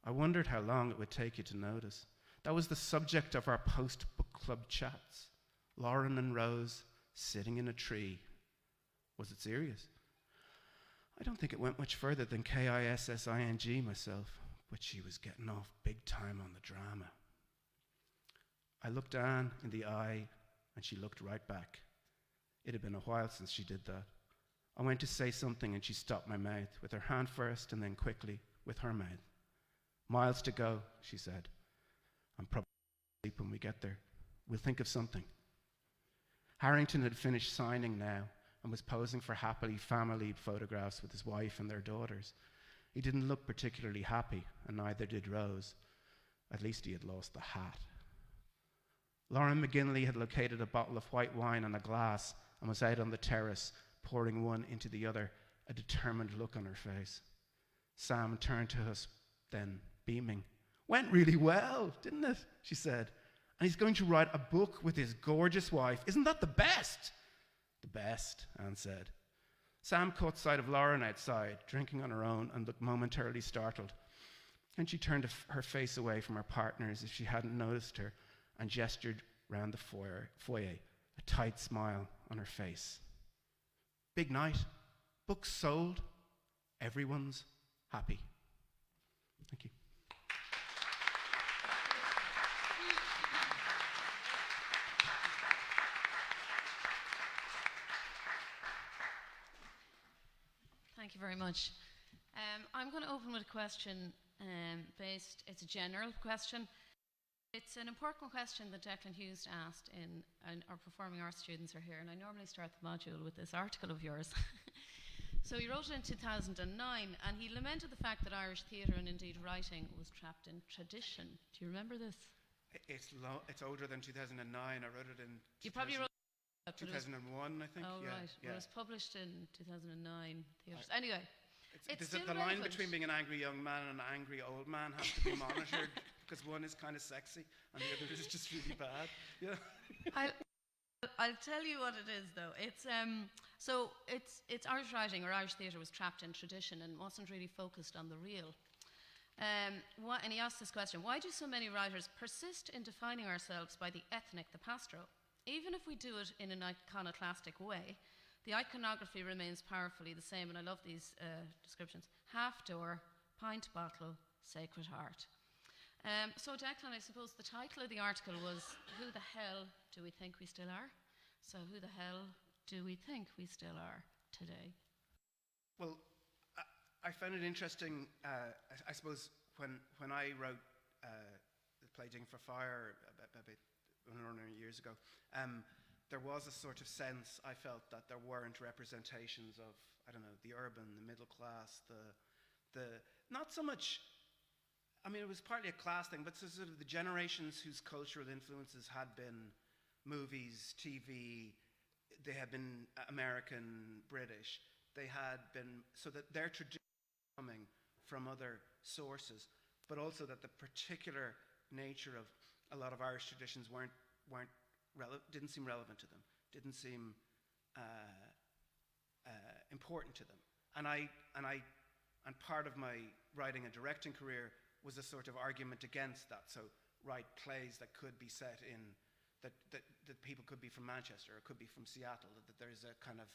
I wondered how long it would take you to notice. That was the subject of our post-book club chats. Lauren and Rose sitting in a tree. Was it serious? I don't think it went much further than KISSING myself, but she was getting off big time on the drama. I looked Anne in the eye, and she looked right back. It had been a while since she did that. I went to say something, and she stopped my mouth, with her hand first, and then quickly, with her mouth. "Miles to go," she said. "I'm probably asleep when we get there. We'll think of something." Harrington had finished signing now, and was posing for happily family photographs with his wife and their daughters. He didn't look particularly happy, and neither did Rose. At least he had lost the hat. Lauren McGinley had located a bottle of white wine and a glass and was out on the terrace, pouring one into the other, a determined look on her face. Sam turned to us then, beaming. "Went really well, didn't it?" she said. "And he's going to write a book with his gorgeous wife. Isn't that the best?" "The best," Anne said. Sam caught sight of Lauren outside, drinking on her own, and looked momentarily startled. Then she turned her face away from her partner as if she hadn't noticed her, and gestured round the foyer, a tight smile on her face. Big night. Books sold. Everyone's happy. Thank you. Thank you very much. I'm going to open with a question it's a general question. It's an important question that Declan Hughes asked and our performing arts students are here, and I normally start the module with this article of yours. So he wrote it in 2009, and he lamented the fact that Irish theatre and indeed writing was trapped in tradition. Do you remember this? It's older than 2009. I wrote it in You probably wrote 2001, I think. Oh, yeah, right. Yeah. Well, it was published in 2009 theatres. Anyway, it's still the line relevant. between being an angry young man and an angry old man has to be monitored because one is kind of sexy and the other is just really bad. Yeah. I'll tell you what it is, though. It's Irish writing or Irish theatre was trapped in tradition and wasn't really focused on the real. And he asked this question: why do so many writers persist in defining ourselves by the ethnic, the pastoral? Even if we do it in an iconoclastic way, the iconography remains powerfully the same. And I love these descriptions: half door, pint bottle, sacred heart. So Declan, I suppose the title of the article was "Who the hell do we think we still are?" So who the hell do we think we still are today? Well, I found it interesting, I suppose, when I wrote the play Ding for Fire about 100 years ago, there was a sort of sense I felt that there weren't representations of, I don't know, the urban, the middle class, the not so much, I mean, it was partly a class thing, but sort of the generations whose cultural influences had been movies, TV, they had been American, British, they had been, so that their tradition coming from other sources, but also that the particular nature of a lot of Irish traditions didn't seem relevant to them, didn't seem important to them. And part of my writing and directing career was a sort of argument against that. So write plays that could be set in, that people could be from Manchester or could be from Seattle, that there's a kind of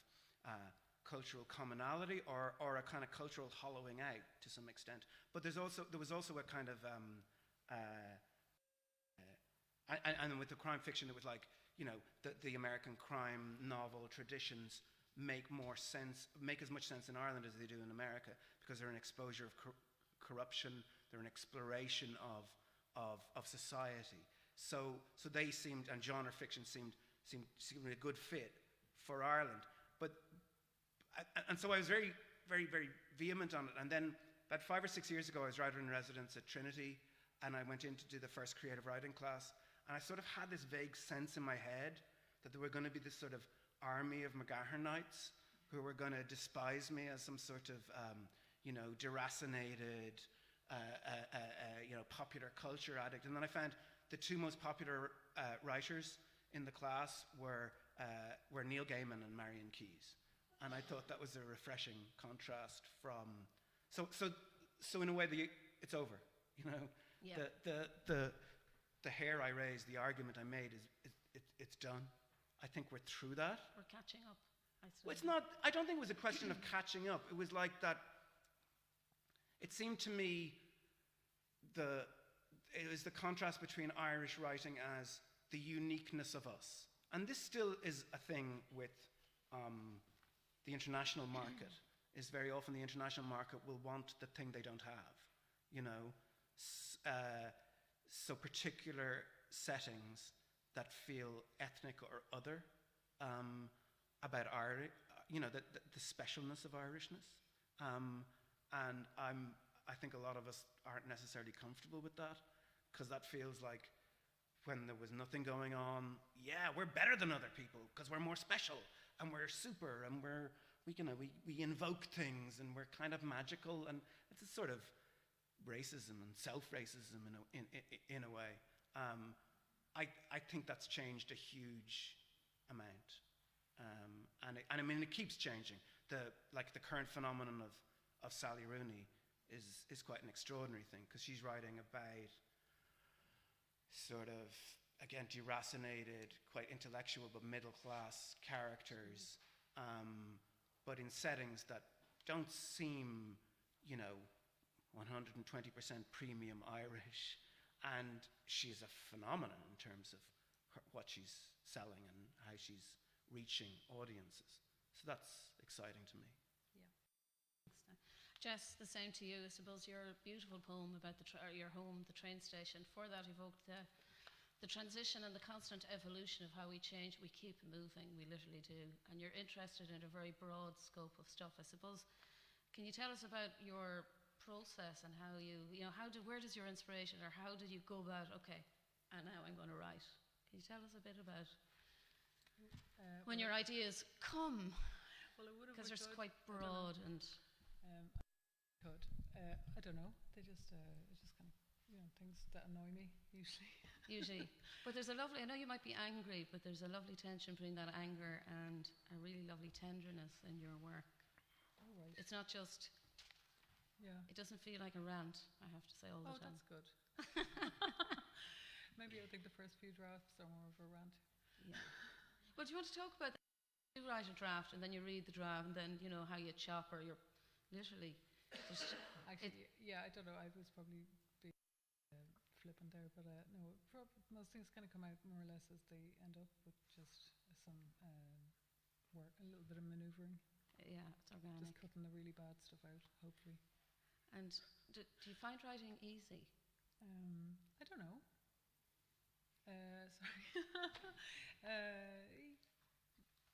cultural commonality or a kind of cultural hollowing out to some extent. But there was also a kind of, and with the crime fiction, it was like, you know, the American crime novel traditions make as much sense in Ireland as they do in America, because they're an exposure of corruption, they're an exploration of society. So they seemed, and genre fiction seemed a good fit for Ireland. And so I was very, very, very vehement on it. And then about 5 or 6 years ago, I was writer in residence at Trinity, and I went in to do the first creative writing class. And I sort of had this vague sense in my head that there were going to be this sort of army of McGahernnites who were going to despise me as some sort of, deracinated, popular culture addict. And then I found the two most popular writers in the class were Neil Gaiman and Mannion. And I thought that was a refreshing contrast from. So in a way, it's over. You know, yeah. The hair I raised, the argument I made it's done. I think we're through that. We're catching up. Well, it's not. I don't think it was a question of catching up. It was like that. It seemed to me it was the contrast between Irish writing as the uniqueness of us, and this still is a thing with the international market. Is very often the international market will want the thing they don't have, you know. So particular settings that feel ethnic or other, about the specialness of Irishness, and I think a lot of us aren't necessarily comfortable with that, because that feels like when there was nothing going on, yeah, we're better than other people because we're more special and we're super and we invoke things and we're kind of magical, and it's a sort of racism and self-racism in a way. I think that's changed a huge amount, and I mean it keeps changing. The current phenomenon of Sally Rooney is quite an extraordinary thing, because she's writing about sort of, again, deracinated, quite intellectual but middle class characters, but in settings that don't seem, 120% premium Irish, and she's a phenomenon in terms of what she's selling and how she's reaching audiences. So that's exciting to me. Yeah. Jess, the same to you. I suppose your beautiful poem about your home, the train station, for that evoked the transition and the constant evolution of how we change, we keep moving, we literally do. And you're interested in a very broad scope of stuff, I suppose. Can you tell us about your process and how where does your inspiration, or how did you go about, okay, and now I'm going to write? Can you tell us a bit about when your ideas come? Well, I would have. Because they're quite broad and. I don't know. They just kind of, things that annoy me usually. Usually, but there's a lovely. I know you might be angry, but there's a lovely tension between that anger and a really lovely tenderness in your work. Oh, right. It's not just. Yeah. It doesn't feel like a rant, I have to say all the time. Oh, that's good. Maybe I think the first few drafts are more of a rant. Yeah. Well, do you want to talk about that? You write a draft and then you read the draft and then how you chop, or you're literally just. Actually, I don't know. I was probably being flippant there, but no. Most things kind of come out more or less as they end up, with just some work, a little bit of manoeuvring. Yeah, it's organic. Just cutting the really bad stuff out, hopefully. And do you find writing easy? I don't know. Sorry.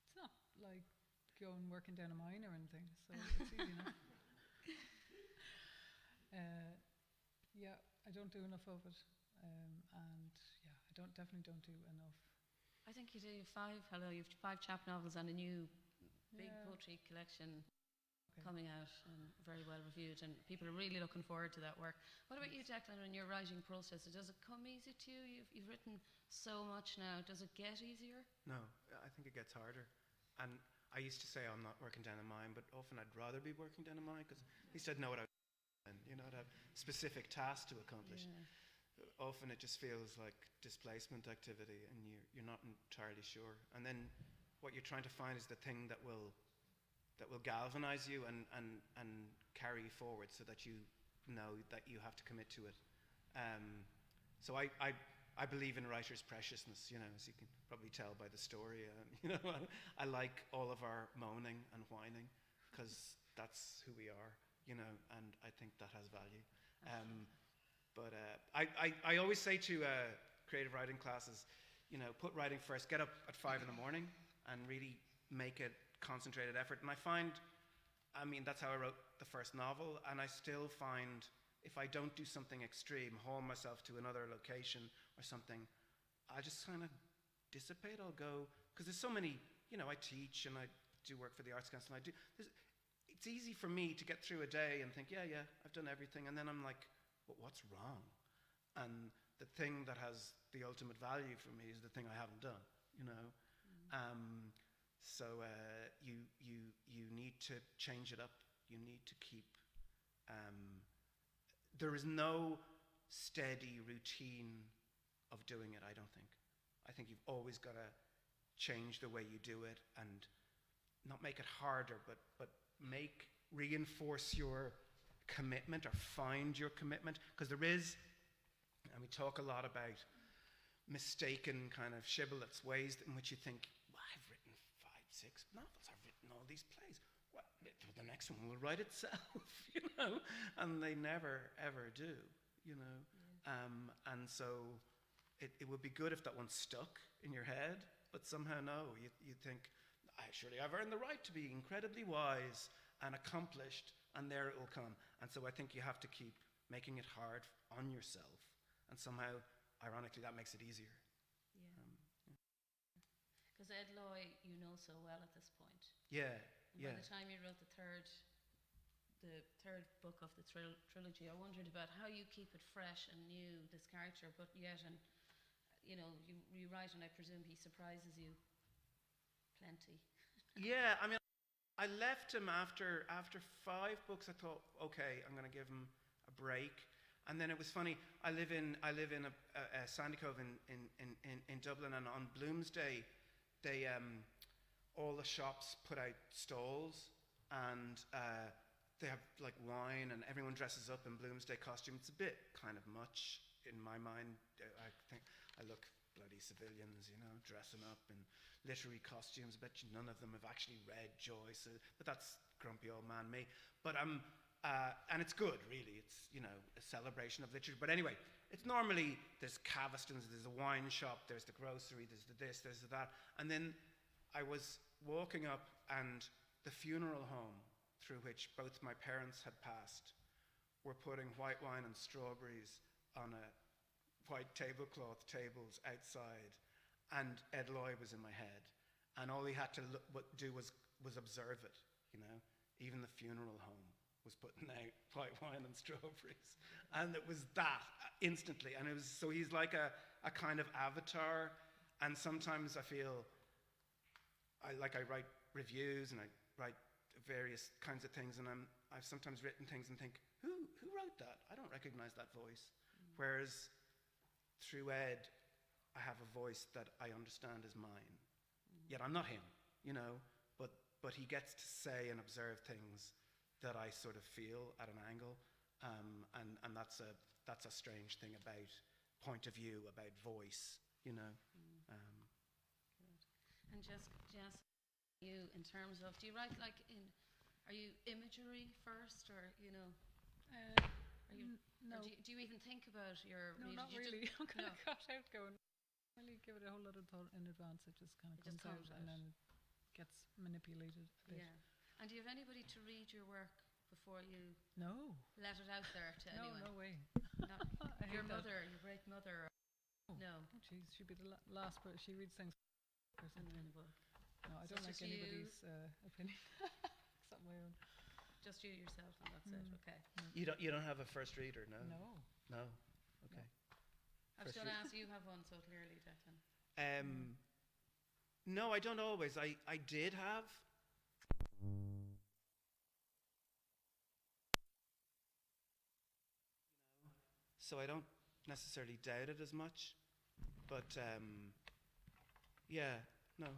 It's not like working down a mine or anything, so it's easy enough. Yeah, I don't do enough of it, and yeah, I definitely don't do enough. I think you do. You have 5 chap novels and a new big poetry collection coming out, and very well reviewed, and people are really looking forward to that work. What about you, Declan, in your writing process? Does it come easy to you? You've written so much now. Does it get easier? No, I think it gets harder. And I used to say I'm not working down a mine, but often I'd rather be working down a mine, because at least I'd know what I was doing, to have specific tasks to accomplish. Yeah. Often it just feels like displacement activity, and you're not entirely sure. And then what you're trying to find is the thing that will galvanize you and carry you forward, so that you know that you have to commit to it. So I believe in writer's preciousness, as you can probably tell by the story. I like all of our moaning and whining, because that's who we are, and I think that has value. But I always say to creative writing classes, put writing first. Get up at 5 in the morning and really make it concentrated effort. And I find, that's how I wrote the first novel, and I still find if I don't do something extreme, haul myself to another location or something, I just kind of dissipate. I'll go, because there's so many, I teach and I do work for the Arts Council. It's easy for me to get through a day and think, yeah, I've done everything, and then I'm like, but what's wrong? And the thing that has the ultimate value for me is the thing I haven't done, So you need to change it up. You need to keep. There is no steady routine of doing it, I don't think. I think you've always got to change the way you do it, and not make it harder, but reinforce your commitment, or find your commitment. Because there is, and we talk a lot about mistaken kind of shibboleths, ways in which you think, well, I've written 5, 6 novels, I've written all these plays. Well, the next one will write itself, and they never, ever do, And so it would be good if that one stuck in your head, but somehow no, you think, surely I've earned the right to be incredibly wise and accomplished, and there it will come. And so I think you have to keep making it hard on yourself, and somehow, ironically, that makes it easier. Because Ed Loy, you know so well at this point. Yeah. By the time you wrote the third book of the trilogy, I wondered about how you keep it fresh and new, this character, but yet, you write, and I presume he surprises you plenty. Yeah, I left him after 5 books. I thought, okay, I'm going to give him a break. And then it was funny. I live in a Sandy Cove in Dublin, and on Bloomsday, they all the shops put out stalls, and they have like wine, and everyone dresses up in Bloomsday costume. It's a bit kind of much in my mind. I think I look bloody civilians, dressing up in literary costumes. I bet you none of them have actually read Joyce, but that's grumpy old man me. But and it's good, really. It's a celebration of literature. But anyway, it's normally there's Cavestons, there's a wine shop, there's the grocery, there's the this, there's the that. And then I was walking up, and the funeral home through which both my parents had passed were putting white wine and strawberries on a white tablecloth tables outside, and Ed Loy was in my head. And all he had to do was observe it, you know. Even the funeral home was putting out white wine and strawberries. And it was that instantly. And it was, so he's like a kind of avatar. And sometimes I feel, I write reviews and I write various kinds of things, and I've sometimes written things and think, who wrote that? I don't recognize that voice. Whereas through Ed, I have a voice that I understand is mine. Yet I'm not him, you know, but he gets to say and observe things that I sort of feel at an angle, and that's a strange thing about point of view, about voice, you know. Good. And just you, in terms of, do you write are you imagery first, or you know? Are you, no. Or do you even think about your? No, not really. I'm kind of caught out going. Really give it a whole lot of thought in advance. It just kind of comes out, and then it gets manipulated a bit. Yeah. And do you have anybody to read your work before you No. let it out there to anyone? No way. Not your mother, your great mother. No. Oh, jeez, she'd be the last person. She reads things or And something. then book. No, I So don't it's like just you? anybody's opinion. Except my own. Just you yourself, and that's it. Okay. You don't have a first reader, no? No. Okay. I was going to ask, you have one so clearly, Declan. No, I don't always. I did have. So I don't necessarily doubt it as much. But yeah, no.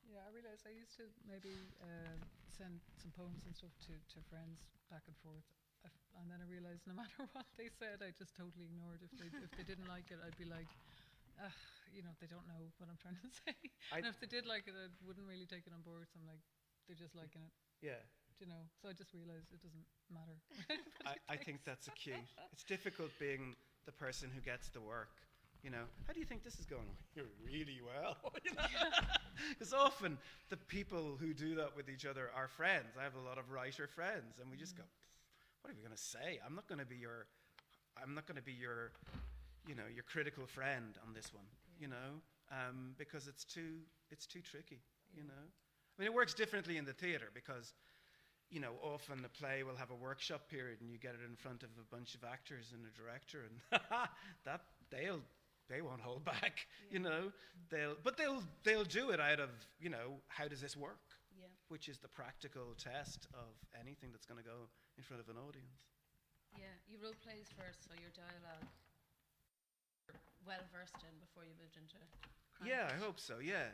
Yeah, I realised I used to maybe send some poems and stuff to friends back and forth. And then I realised no matter what they said, I just totally ignored. If they didn't like it, I'd be like, you know, they don't know what I'm trying to say. And if they did like it, I wouldn't really take it on board. So I'm like, they're just liking it. Yeah. You know, so I just realised it doesn't matter. I think that's acute. It's difficult being the person who gets the work. You know, how do you think this is going? You're really well. Because often the people who do that with each other are friends. I have a lot of writer friends, and we just go, what are we going to say? I'm not going to be your, you know, your critical friend on this one. You know, because it's too tricky. You know, I mean, it works differently in the theatre because, you know, often the play will have a workshop period, and you get it in front of a bunch of actors and a director, and that they won't hold back. You know, they'll do it out of, you know, how does this work? Yeah. Which is the practical test of anything that's going to go in front of an audience. Yeah, you wrote plays first, so your dialogue well versed in before you moved into crime. Yeah, I hope so. Yeah.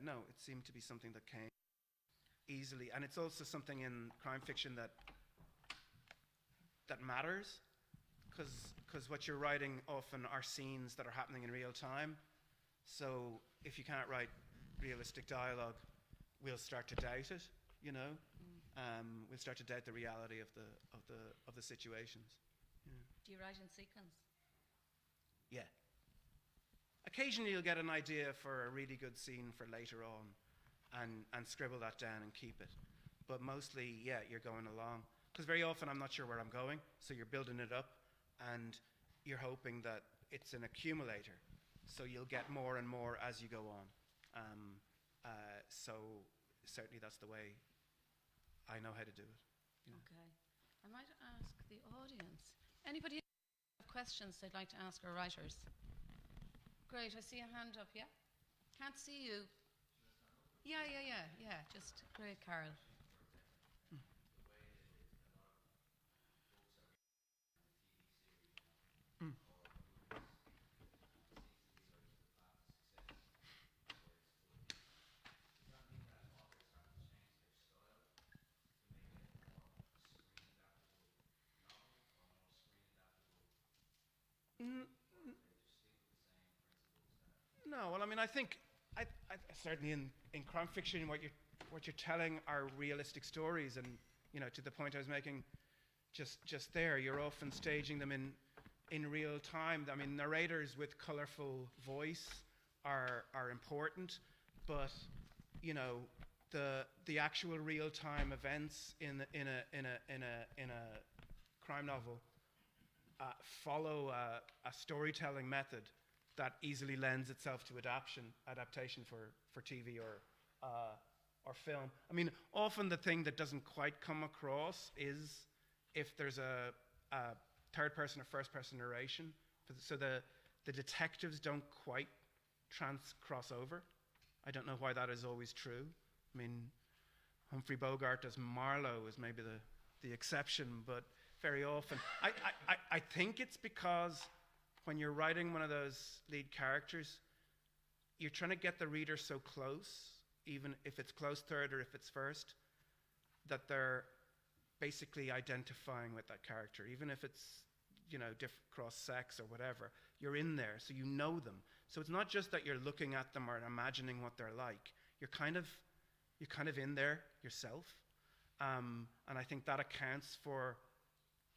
No, it seemed to be something that came easily, and it's also something in crime fiction that matters, because what you're writing often are scenes that are happening in real time. So if you can't write realistic dialogue, we'll start to doubt it. You know, we'll start to doubt the reality of the situations. Yeah. Do you write in sequence? Yeah. Occasionally you'll get an idea for a really good scene for later on, and scribble that down and keep it. But mostly, yeah, you're going along. Because very often I'm not sure where I'm going, so you're building it up, and you're hoping that it's an accumulator, so you'll get more and more as you go on. So certainly that's the way I know how to do it. Yeah. Okay. I might ask the audience. Anybody have questions they'd like to ask our writers? Great, I see a hand up, yeah? Can't see you. Yeah. Just great, Carol. No, well, I mean, I think I certainly in crime fiction, what you're telling are realistic stories, and you know, to the point I was making just there, you're often staging them in in real time. I mean, narrators with colourful voice are important, but you know, the actual real time events in a crime novel follow a storytelling method that easily lends itself to adaptation for TV or film. I mean, often the thing that doesn't quite come across is if there's a third person or first person narration. So the detectives don't quite cross over. I don't know why that is always true. I mean, Humphrey Bogart as Marlowe is maybe the exception, but very often. I think it's because when you're writing one of those lead characters, you're trying to get the reader so close, even if it's close third or if it's first, that they're basically identifying with that character, even if it's, you know, cross sex or whatever. You're in there, so you know them. So it's not just that you're looking at them or imagining what they're like. You're kind of in there yourself, and I think that accounts for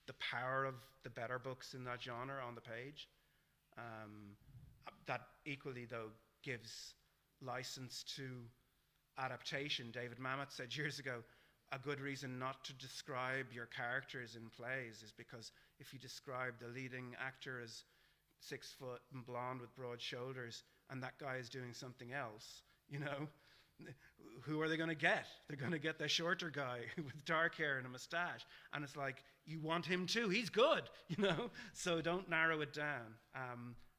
the power of the better books in that genre on the page. That equally, though, gives license to adaptation. David Mamet said years ago, a good reason not to describe your characters in plays is because if you describe the leading actor as 6 foot and blonde with broad shoulders and that guy is doing something else, you know, who are they going to get? They're going to get the shorter guy with dark hair and a mustache. And it's like, you want him too. He's good, you know? So don't narrow it down.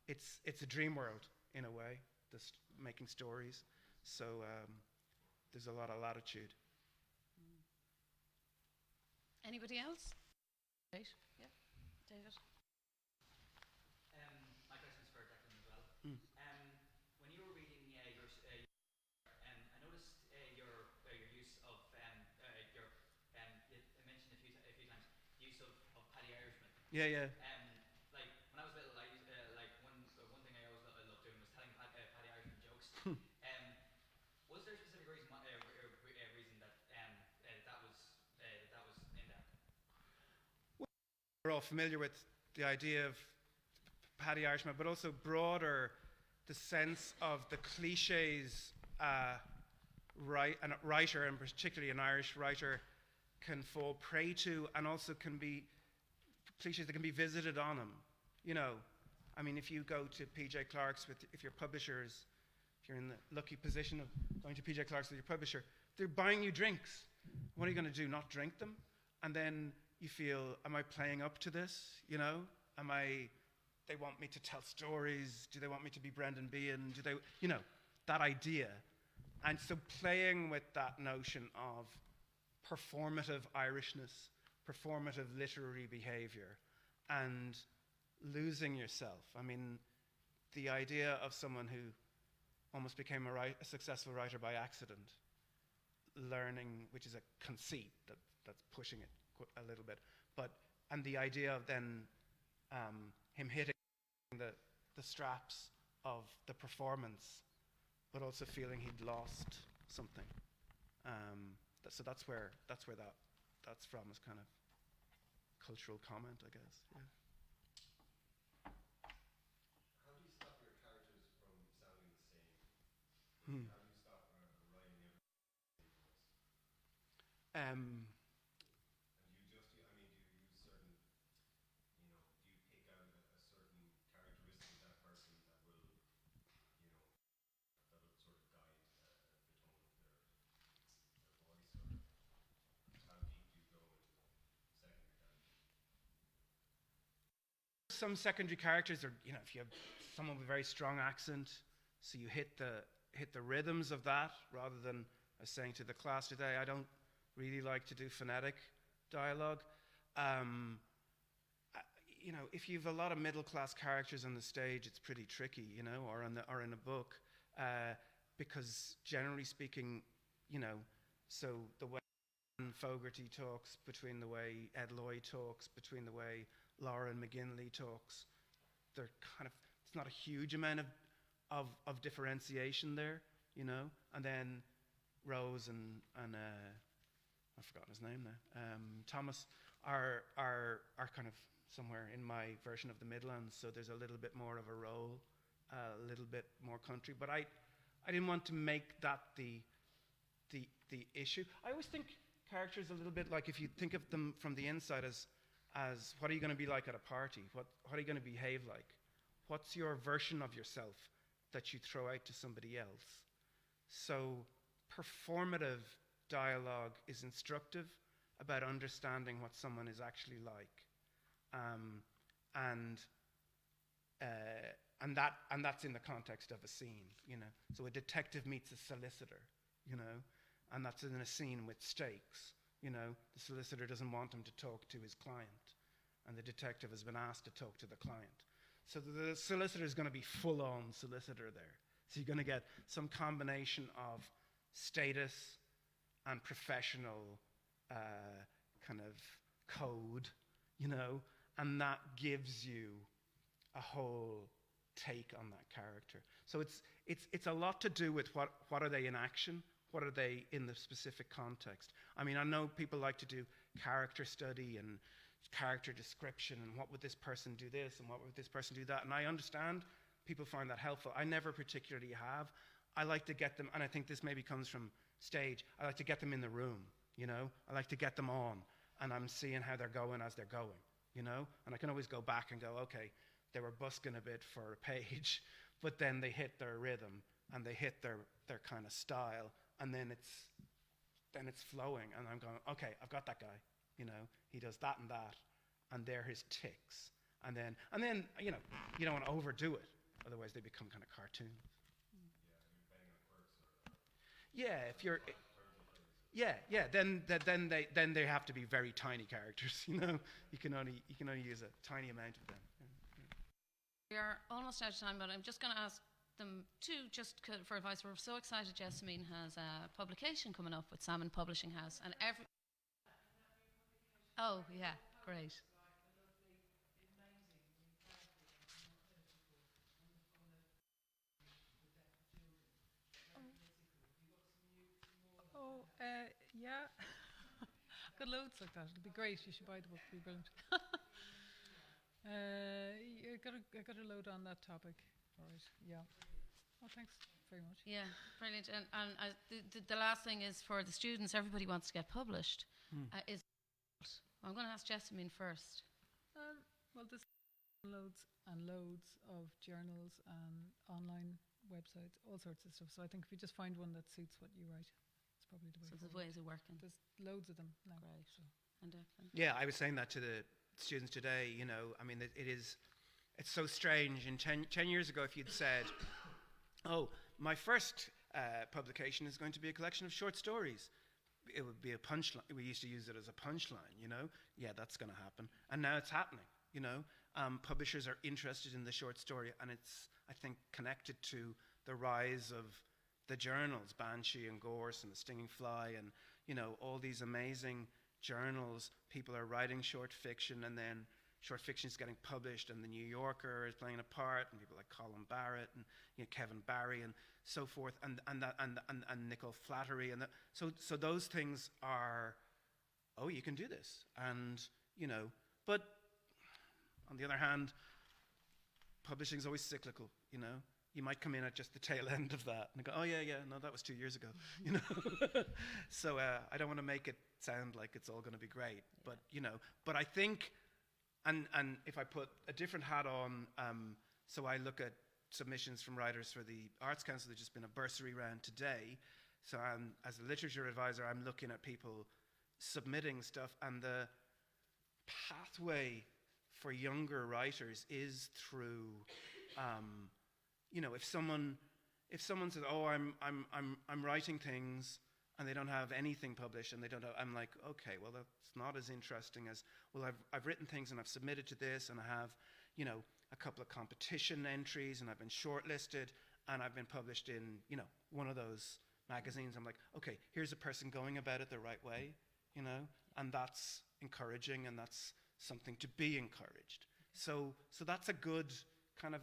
It's a dream world, in a way, making stories. So there's a lot of latitude. Anybody else? Right. Yeah. David. My question's for Declan as well. When you were reading I noticed your use of you mentioned a few times use of Paddy Irishman. Yeah. Like when I was little, I used like one thing I always loved doing was telling Paddy Irishman jokes. Was there a specific reason that that was in there? We're all familiar with the idea of Paddy Irishman, but also broader, the sense of the cliches a writer, and particularly an Irish writer, can fall prey to, and also can be cliches that can be visited on them. You know, I mean, if you go to PJ Clarke's if your publishers, if you're in the lucky position of going to PJ Clarke's with your publisher, they're buying you drinks. What are you going to do? Not drink them? And then you feel, am I playing up to this? You know, they want me to tell stories. Do they want me to be Brendan Behan? Do they, you know, that idea. And so playing with that notion of performative Irishness, performative literary behavior, and losing yourself. I mean, the idea of someone who almost became a successful writer by accident, learning, which is a conceit that's pushing it a little bit, and the idea of then him hitting the straps of the performance, but also feeling he'd lost something. So that's where that's from, as kind of cultural comment, I guess. Yeah. How do you stop your characters from sounding the same? How do you stop writing every same voice? And do you use certain, you know, do you pick out a certain characteristic of that person that will, you know, that'll sort of guide the tone of their voice, or how deep do you go into secondary characters? Some secondary characters are, you know, if you have someone with a very strong accent, so you hit the rhythms of that, rather than, I was saying to the class today, I don't really like to do phonetic dialogue. You know, if you've a lot of middle class characters on the stage, it's pretty tricky, you know, or in a book, because generally speaking, you know, so the way Fogarty talks, between the way Ed Lloyd talks, between the way Lauren McGinley talks, they're kind of, it's not a huge amount of differentiation there, you know, and then Rose and I've forgotten his name now, Thomas are kind of somewhere in my version of the Midlands, so there's a little bit more of a role, a little bit more country. But I didn't want to make that the issue. I always think characters a little bit like, if you think of them from the inside as what are you going to be like at a party? What are you going to behave like? What's your version of yourself that you throw out to somebody else? So performative dialogue is instructive about understanding what someone is actually like, and that's in the context of a scene, you know. So a detective meets a solicitor, you know, and that's in a scene with stakes, you know. The solicitor doesn't want him to talk to his client, and the detective has been asked to talk to the client. So the solicitor is going to be full-on solicitor there. So you're going to get some combination of status and professional kind of code, you know, and that gives you a whole take on that character. So it's a lot to do with what are they in action, what are they in the specific context. I mean, I know people like to do character study and character description, and what would this person do this and what would this person do that, and I understand people find that helpful. I never particularly have. I like to get them, and I think this maybe comes from stage, I like to get them in the room, you know. I like to get them on, and I'm seeing how they're going as they're going, you know. And I can always go back and go, okay, they were busking a bit for a page, but then they hit their rhythm and they hit their kind of style, and then it's flowing, and I'm going, okay, I've got that guy, you know. He does that, and they're his ticks, and then you know, you don't want to overdo it, otherwise they become kind of cartoons. Yeah, if you're, yeah, then they have to be very tiny characters. You know, you can only use a tiny amount of them. We are almost out of time, but I'm just going to ask them for advice. We're so excited. Jessamine has a publication coming up with Salmon Publishing House, and oh yeah, great. Oh, yeah. Got loads like that. It'll be great. You should buy the book. It'll be brilliant. I got a load on that topic. All right. Yeah. Oh, thanks very much. Yeah, brilliant. And the last thing is for the students. Everybody wants to get published. I'm going to ask Jessamine first. Well, there's loads and loads of journals and online websites, all sorts of stuff. So I think if you just find one that suits what you write, it's probably the way. So there's ways of working. There's loads of them now. Right. So. And Declan? Yeah, I was saying that to the students today. You know, I mean, it's so strange. And 10 years ago, if you'd said, oh, my first publication is going to be a collection of short stories, it would be a punchline. We used to use it as a punchline, you know. Yeah, that's going to happen. And now it's happening, you know. Publishers are interested in the short story, and it's, I think, connected to the rise of the journals, Banshee and Gorse and The Stinging Fly, and, you know, all these amazing journals. People are writing short fiction, and then short fiction is getting published, and the New Yorker is playing a part, and people like Colin Barrett and, you know, Kevin Barry and so forth, and Nicole Flattery, and so those things are, oh, you can do this, and, you know, but on the other hand, publishing is always cyclical, you know. You might come in at just the tail end of that and go, oh yeah, no, that was 2 years ago, you know. So I don't want to make it sound like it's all going to be great, but, you know, but I think. And if I put a different hat on, so I look at submissions from writers for the Arts Council. There's just been a bursary round today. So as a literature advisor, I'm looking at people submitting stuff, and the pathway for younger writers is through, you know, if someone says, oh, I'm writing things, and they don't have anything published, and they don't have, I'm like, okay, well, that's not as interesting as, well, I've written things and I've submitted to this, and I have, you know, a couple of competition entries, and I've been shortlisted, and I've been published in, you know, one of those magazines. I'm like, okay, here's a person going about it the right way, you know, and that's encouraging, and that's something to be encouraged. So that's a good kind of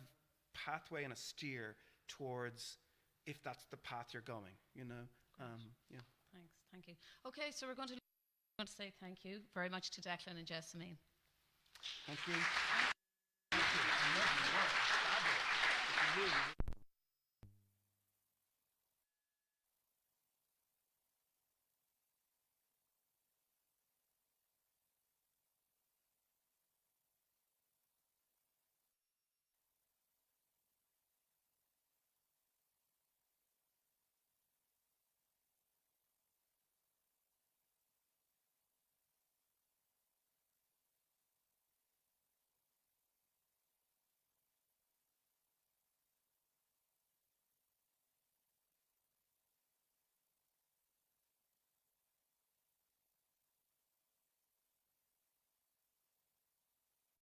pathway and a steer towards if that's the path you're going, you know. Yeah. Thanks, thank you. Okay, so we're going to say thank you very much to Declan and Jessamine. Thank you. Thank you. I love your work. Fabulous. It's really